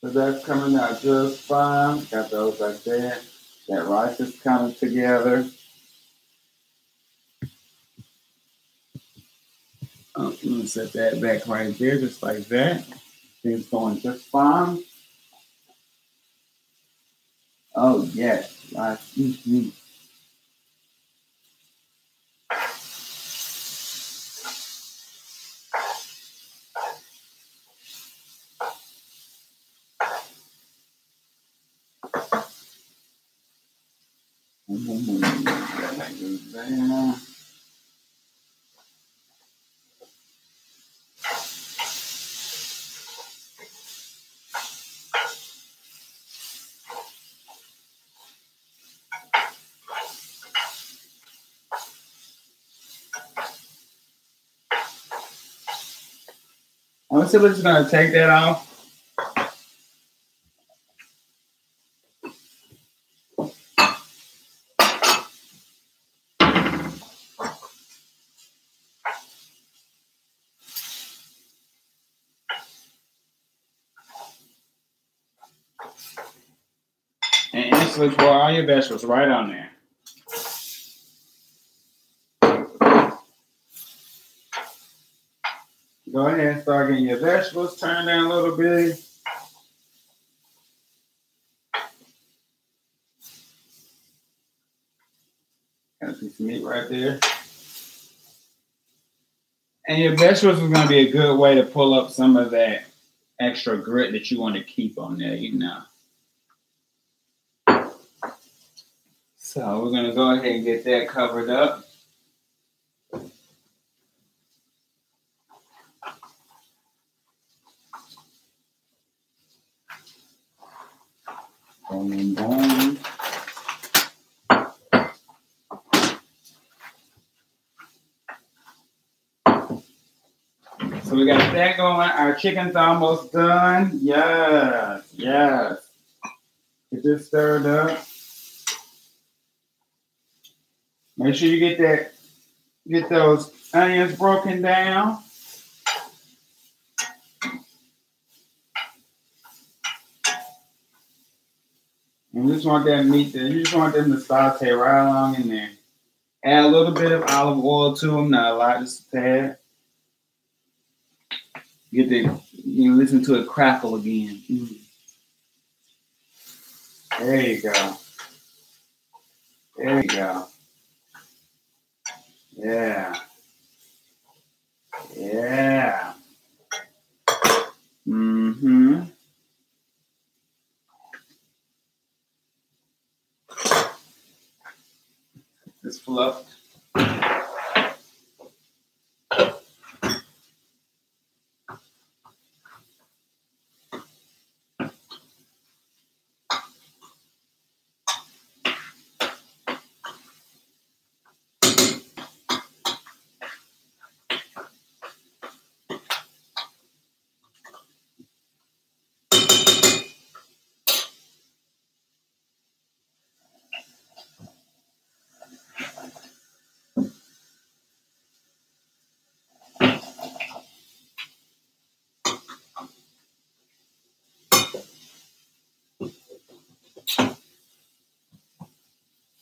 So that's coming out just fine. Got those right there. That rice is coming together. I'm gonna set that back right there, just like that. Things going just fine. Oh yes, rice. Mm-hmm. I'm simply just gonna take that off. And instantly pour all your vegetables right on there. Go ahead and start getting your vegetables turned down a little bit. Got a piece of meat right there. And your vegetables is going to be a good way to pull up some of that extra grit that you want to keep on there, you know. So we're going to go ahead and get that covered up. Boom, boom. So we got that going. Our chicken's almost done. Yes, yes. Get this stirred up. Make sure you get those onions broken down. And you just want that meat there. You just want them to saute right along in there. Add a little bit of olive oil to them, not a lot, just a tad. Listen to it crackle again. There you go. There you go. Yeah. Yeah. Mm-hmm. It's fluffed.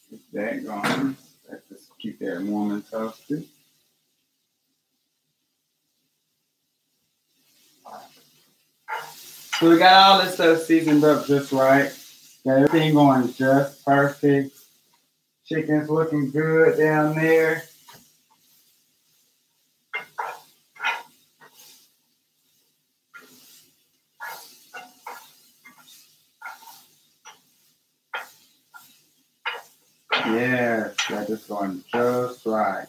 Keep that going. Let's just keep that warm and toasted. So we got all this stuff seasoned up just right. Got everything going just perfect. Chicken's looking good down there. Yes, got this going just right.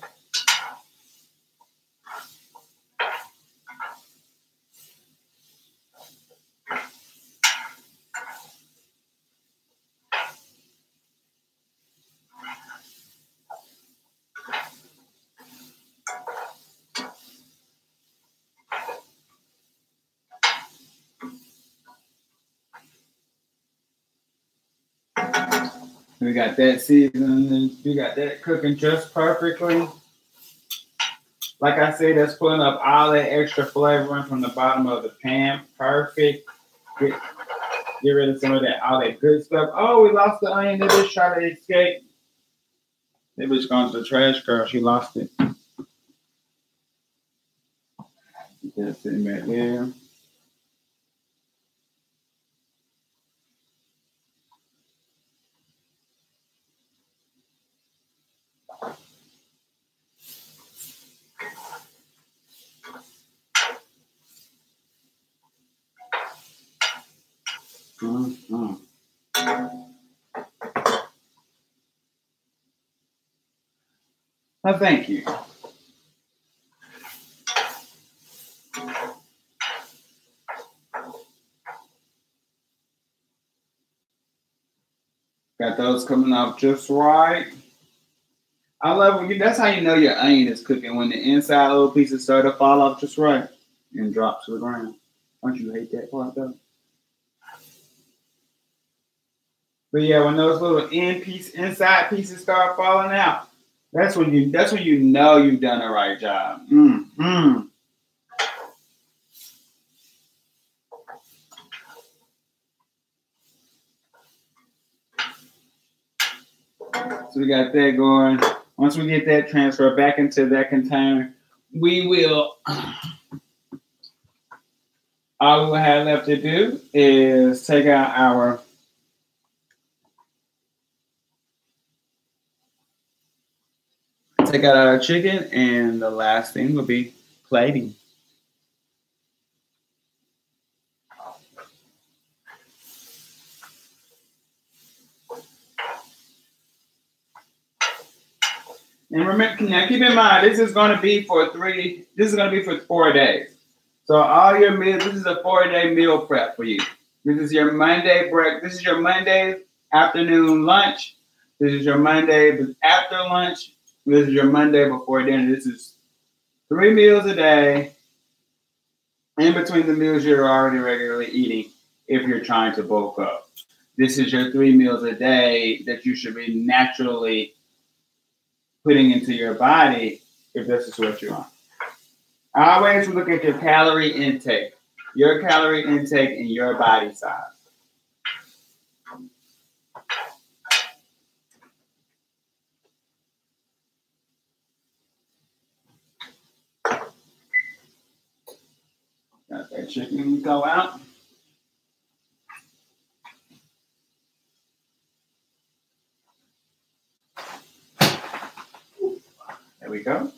We got that seasoning. We got that cooking just perfectly. Like I said, that's pulling up all that extra flavoring from the bottom of the pan. Perfect. Get rid of some of that, all that good stuff. Oh, we lost the onion. They just tried to escape. They was going to the trash girl. She lost it. Just sitting back there. Mm-hmm. Well, thank you. Got those coming off just right. I love when that's how you know your onion is cooking, when the inside little pieces start to fall off just right and drop to the ground. Don't you hate that part though? But yeah, when those little inside pieces start falling out, that's when you know you've done the right job. So we got that going. Once we get that transferred back into that container, we will. All we will have left to do is take out our chicken, and the last thing will be plating. And remember, now keep in mind, this is going to be for 4 days. So all your meals, this is a 4-day meal prep for you. This is your Monday break. This is your Monday afternoon lunch. This is your Monday after lunch. This is your Monday before dinner. This is 3 meals a day. In between the meals you're already regularly eating if you're trying to bulk up. This is your 3 meals a day that you should be naturally putting into your body if this is what you want. Always look at your calorie intake and your body size. Got that chicken go out. There we go.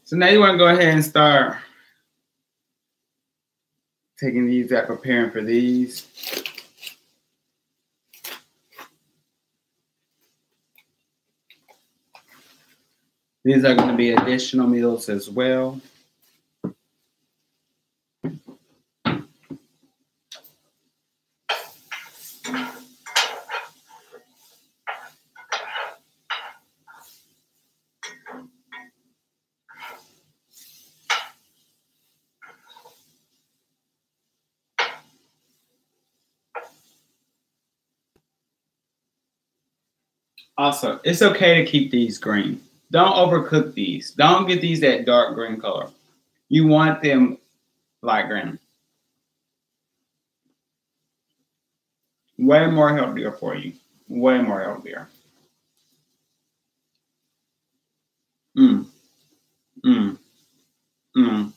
So now you want to go ahead and start taking these out, preparing for these. These are going to be additional meals as well. Also, it's okay to keep these green. Don't overcook these. Don't get these that dark green color. You want them light green. Way more healthier for you. Way more healthier. Mm. Mm. Mm.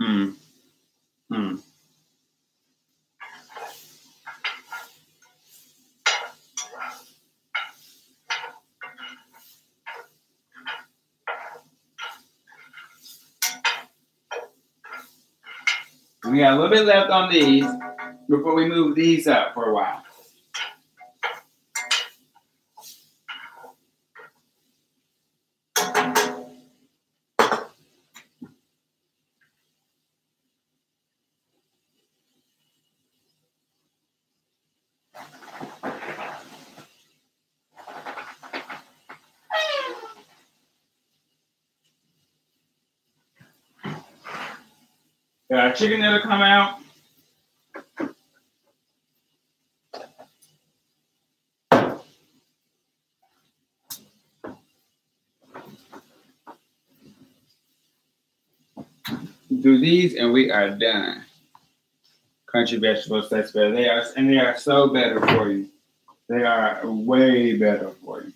Mm. Mm. We got a little bit left on these before we move these up for a while. Got our chicken that'll come out. Do these and we are done. Crunchy vegetables taste better. They are so better for you. They are way better for you.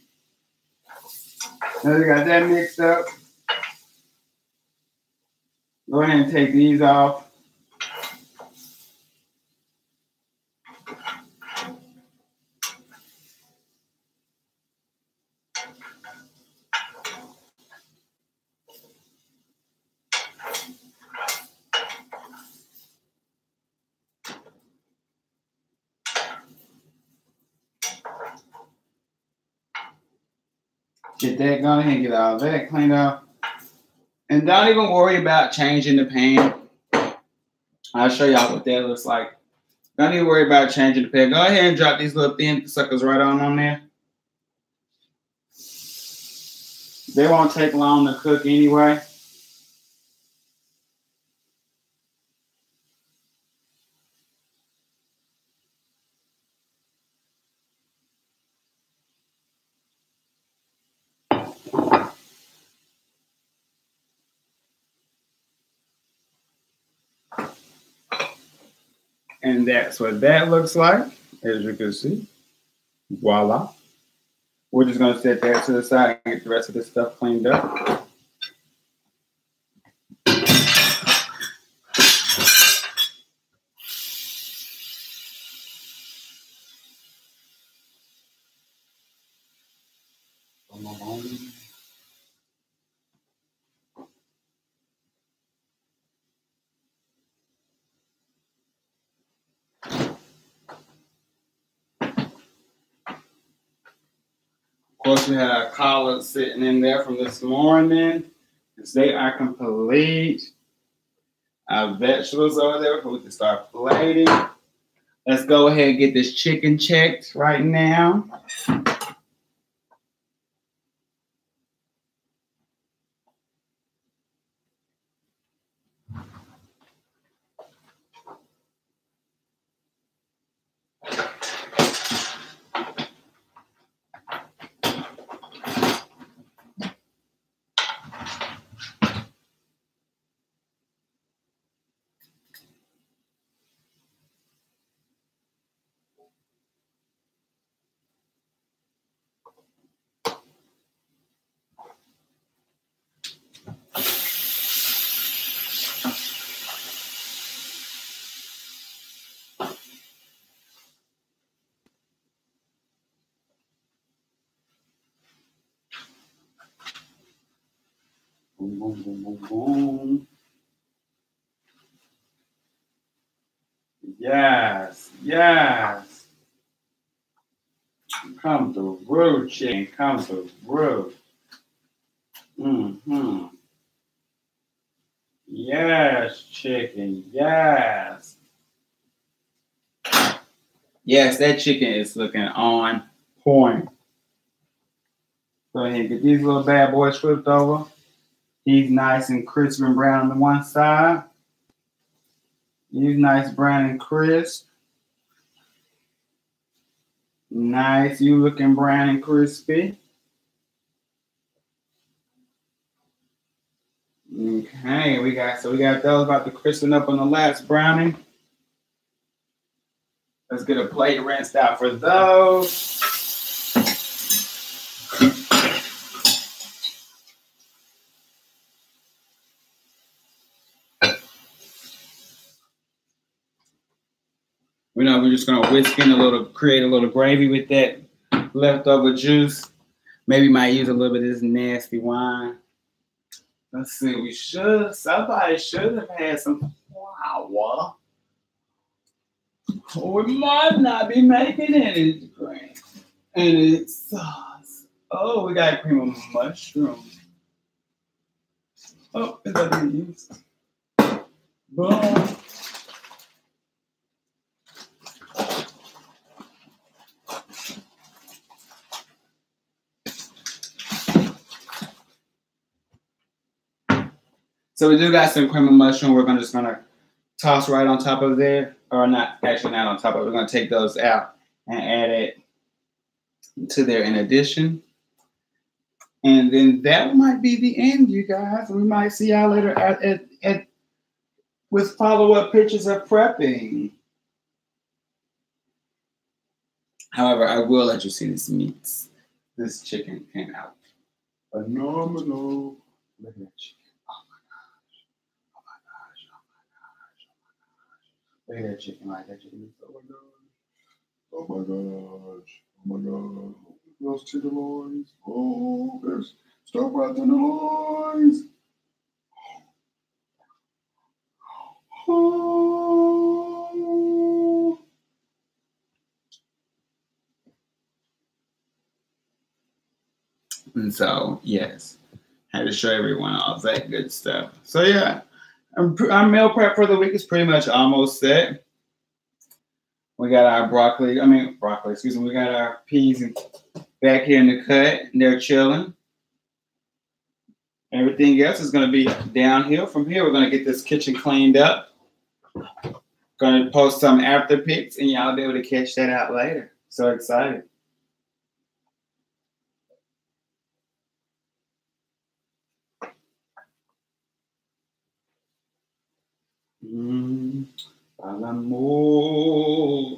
Now we got that mixed up. Go ahead and take these off. Get that going and get all that cleaned up. And don't even worry about changing the pan. I'll show y'all what that looks like. Don't even worry about changing the pan. Go ahead and drop these little thin suckers right on there. They won't take long to cook anyway. And that's what that looks like, as you can see. Voila. We're just going to set that to the side and get the rest of this stuff cleaned up. Of course, we had our collards sitting in there from this morning. Because they are complete. Our vegetables over there, we can start plating. Let's go ahead and get this chicken checked right now. Boom, boom, boom, boom, boom. Yes, yes. Come through, chicken. Come through. Mm-hmm. Yes, chicken. Yes. Yes, that chicken is looking on point. Go ahead and get these little bad boys flipped over. He's nice and crisp and brown on the one side. He's nice, brown and crisp. Nice, you looking brown and crispy. Okay, we got those about to crispen up on the last browning. Let's get a plate rinsed out for those. We're just gonna whisk in create a little gravy with that leftover juice. Maybe might use a little bit of this nasty wine. Let's see, somebody should have had some flour. Or we might not be making any sauce. Oh, we got cream of mushroom. Oh, is that being used? Boom. So we do got some cream of mushroom. We're just gonna toss right on top of there, or not on top of it. We're going to take those out and add it to there in addition. And then that might be the end, you guys. We might see y'all later with follow-up pictures of prepping. However, I will let you see this meats. This chicken came out phenomenal. Look at that chicken. Oh my gosh. Oh my gosh. Oh my gosh. Oh my gosh. Look at that chicken. Like that chicken is so good. Oh my gosh. Oh my gosh. Those tenderloins. Oh, there's stir-fried tenderloins. Oh. And so, yes, had to show everyone all that good stuff. So, yeah, our meal prep for the week is pretty much almost set. We got our broccoli, excuse me. We got our peas back here in the cut. They're chilling. Everything else is going to be downhill from here. We're going to get this kitchen cleaned up. Going to post some after pics, and y'all will be able to catch that out later. So excited. Amor.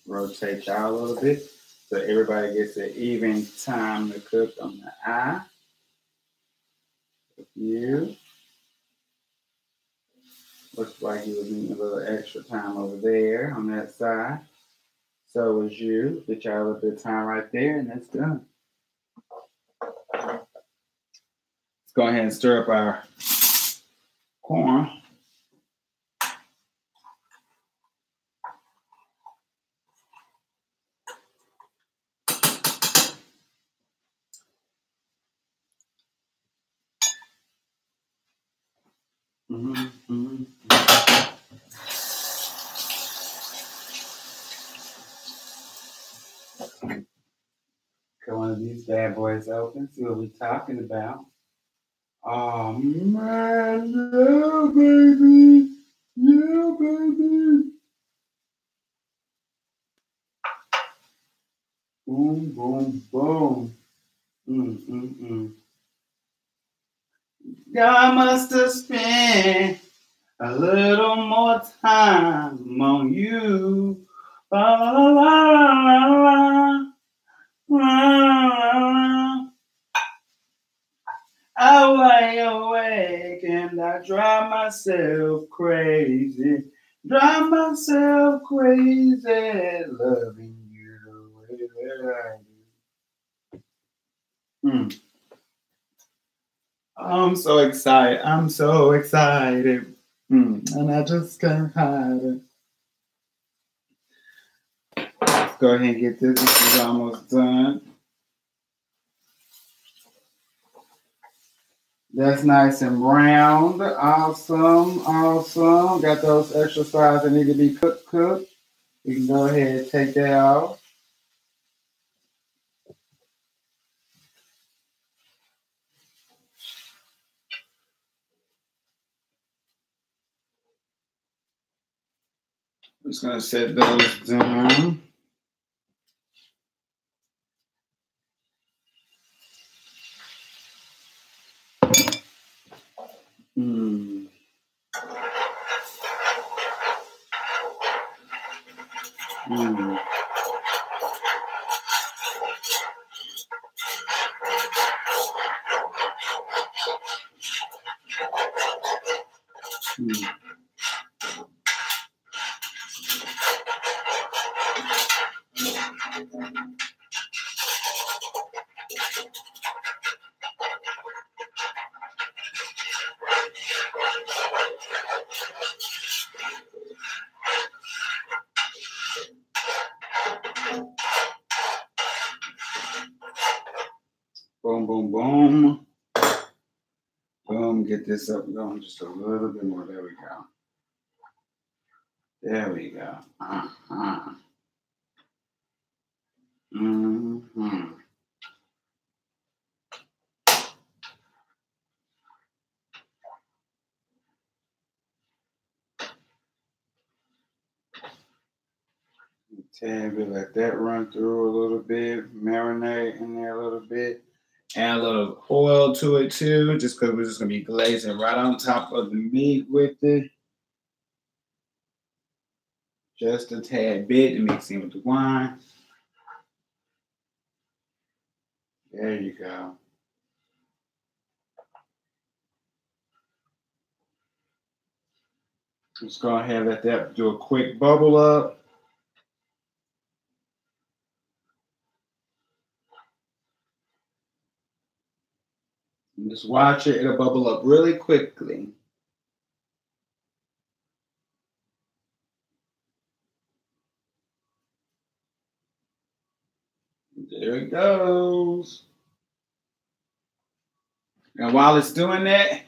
Rotate y'all a little bit so everybody gets an even time to cook on the eye. You. Looks like you was needing a little extra time over there on that side. So was you. Get y'all a little bit of time right there, and that's done. Let's go ahead and stir up our corn. Got one of these bad boys open. See what we're talking about. Oh man, yeah, baby. Yeah, baby. Boom, boom, boom. God must have spent a little more time on you. La, la, la, la, la, la. I lay awake and I drive myself crazy. Drive myself crazy loving you the way that I do. I'm so excited. I'm so excited. And I just can't hide it. Let's go ahead and get this. This is almost done. That's nice and browned. Awesome. Awesome. Got those extra sides that need to be cooked. You can go ahead and take that off. I'm just going to set those down. Boom, boom, boom. Boom, get this up going just a little bit more. There we go. There we go. Mm-hmm. Tad bit, let that run through a little bit, marinate in there a little bit. Add a little oil to it too, just because we're just gonna be glazing right on top of the meat with it. Just a tad bit to mix in with the wine. There you go. Just go ahead and let that do a quick bubble up. And just watch it, it'll bubble up really quickly. There it goes. And while it's doing that,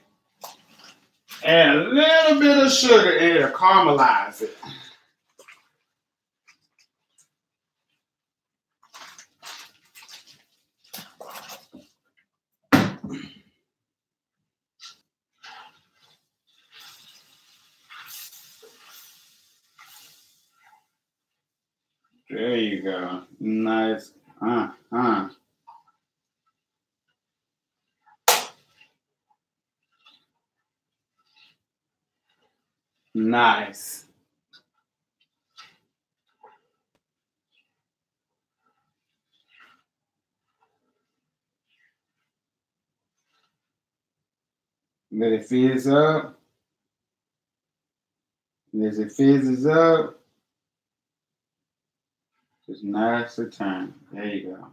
add a little bit of sugar in it to caramelize it. There you go. Nice. Nice. Let it fizz up. And as it fizzes up, just nicely turn. There you go.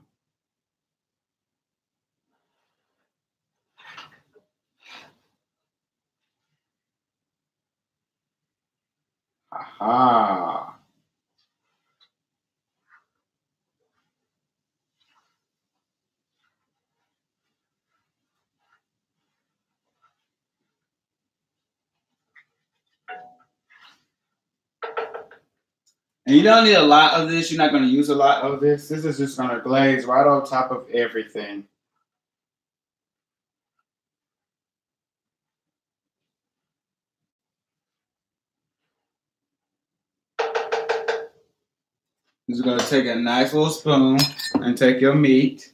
Aha. And you don't need a lot of this. You're not going to use a lot of this. This is just going to glaze right on top of everything. You're just going to take a nice little spoon and take your meat.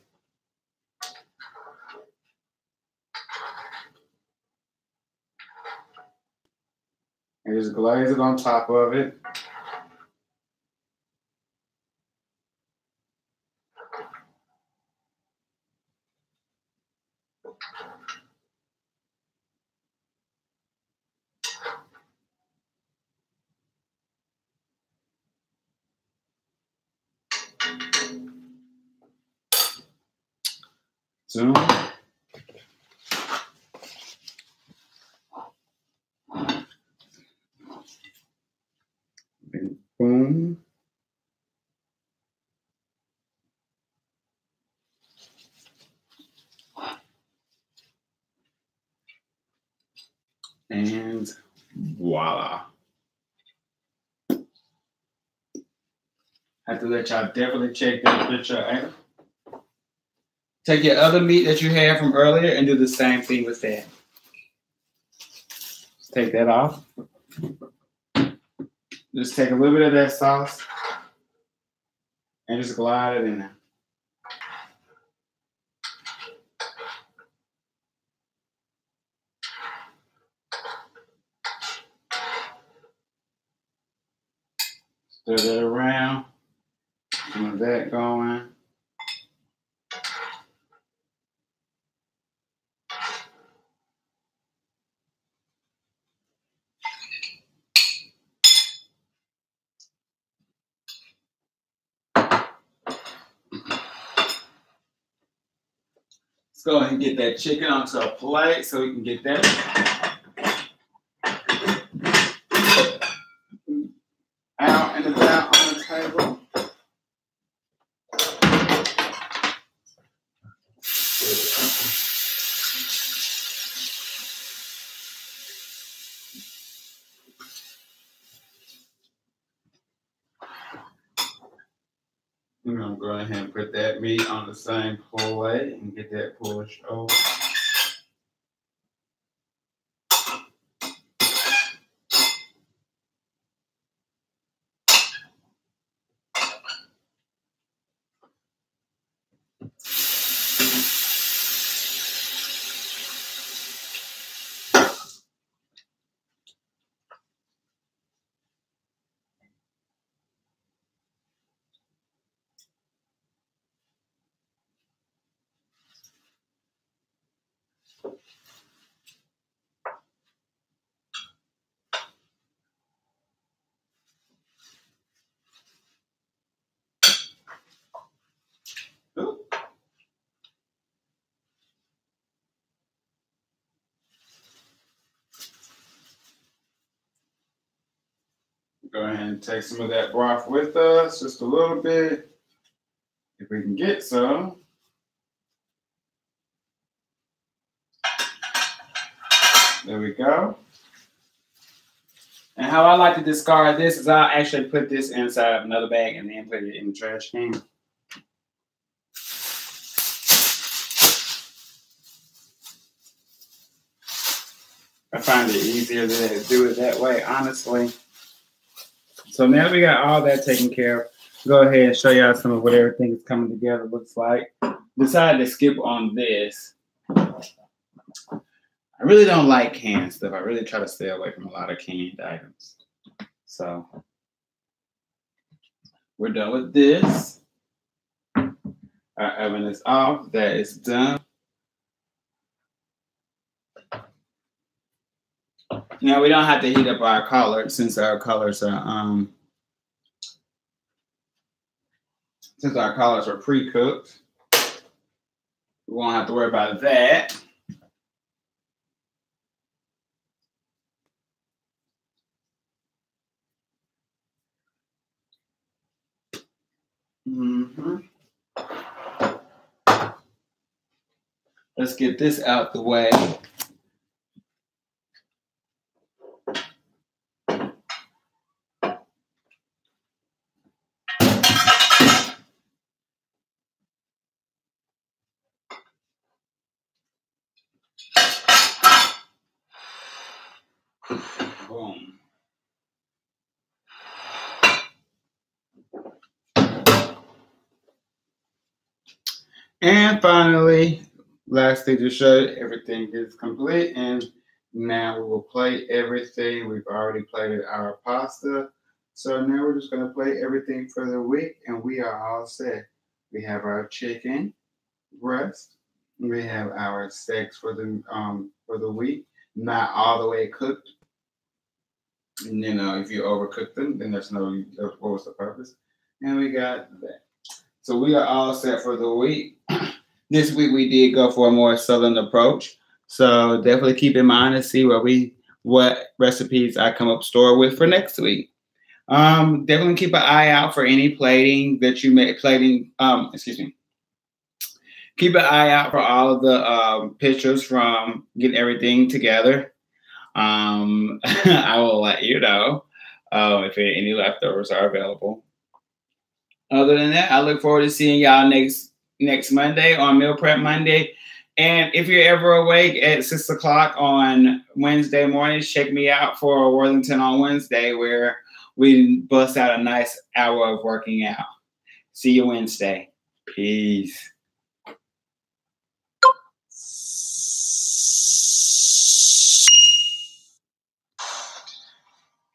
And just glaze it on top of it. Zoom. And boom. And voila. I have to let y'all definitely check that picture. Take your other meat that you had from earlier and do the same thing with that. Take that off. Just take a little bit of that sauce and just glide it in there. Stir that around. Some of that going. Let's go ahead and get that chicken onto a plate so we can get that out and about on the table. I'm gonna go ahead and put that meat on the same plate and get that pushed over. Go ahead and take some of that broth with us, just a little bit, if we can get some. There we go. And how I like to discard this is I'll actually put this inside of another bag and then put it in the trash can. I find it easier to do it that way, honestly. So now we got all that taken care of. Go ahead and show y'all some of what everything is coming together looks like. Decided to skip on this. I really don't like canned stuff. I really try to stay away from a lot of canned items. So we're done with this. Our oven is off. That is done. Now we don't have to heat up our collards since our collards are pre-cooked. We won't have to worry about that. Let's get this out the way. Boom. And finally, lastly, to show you everything is complete. And now we will plate everything. We've already plated our pasta. So now we're just going to plate everything for the week, and we are all set. We have our chicken breast. We have our steaks for the week, not all the way cooked. And, you know, if you overcook them, then there's no what was the purpose. And we got that. So we are all set for the week. This week we did go for a more southern approach. So definitely keep in mind and see what recipes I come up store with for next week. Definitely keep an eye out for any plating that you make. Keep an eye out for all of the pictures from getting everything together. I will let you know if any leftovers are available. Other than that, I look forward to seeing y'all next Monday on Meal Prep Monday. And if you're ever awake at 6 o'clock on Wednesday mornings, check me out for Worthington on Wednesday, where we bust out a nice hour of working out. See you Wednesday. Peace.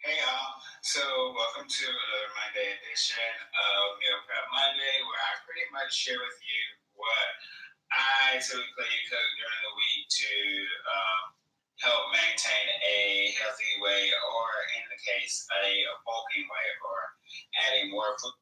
Hey y'all, so welcome to another Monday edition of Meal Prep Monday, where I pretty much share with you what I typically cook during the week to help maintain a healthy way, or in the case, a bulking way, or adding more food.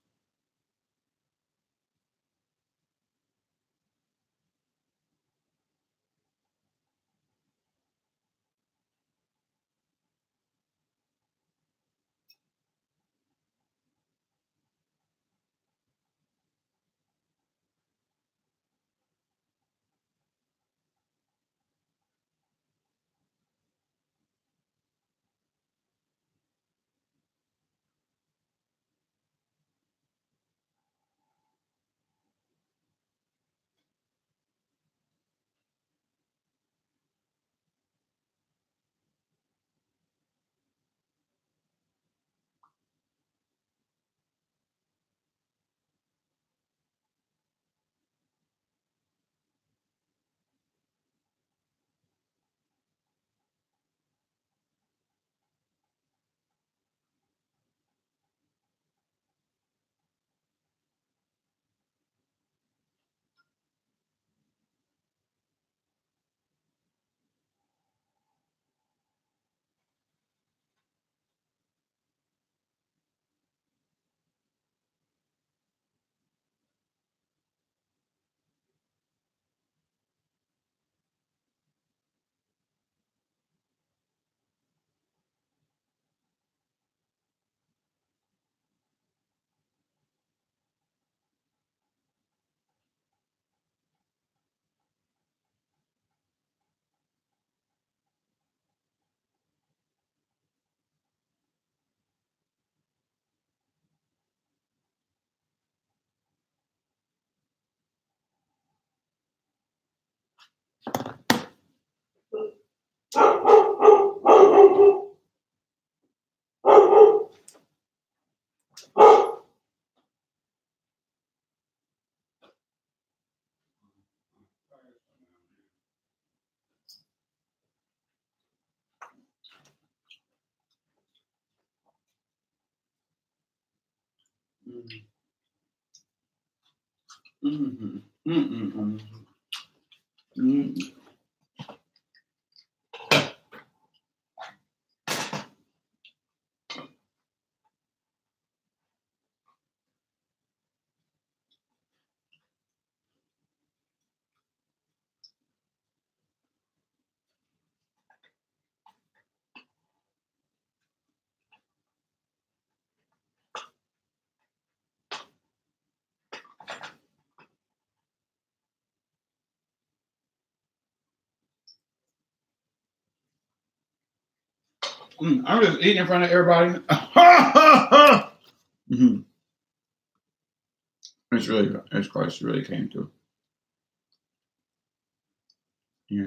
I'm just eating in front of everybody. It's close. It really came to. Yeah.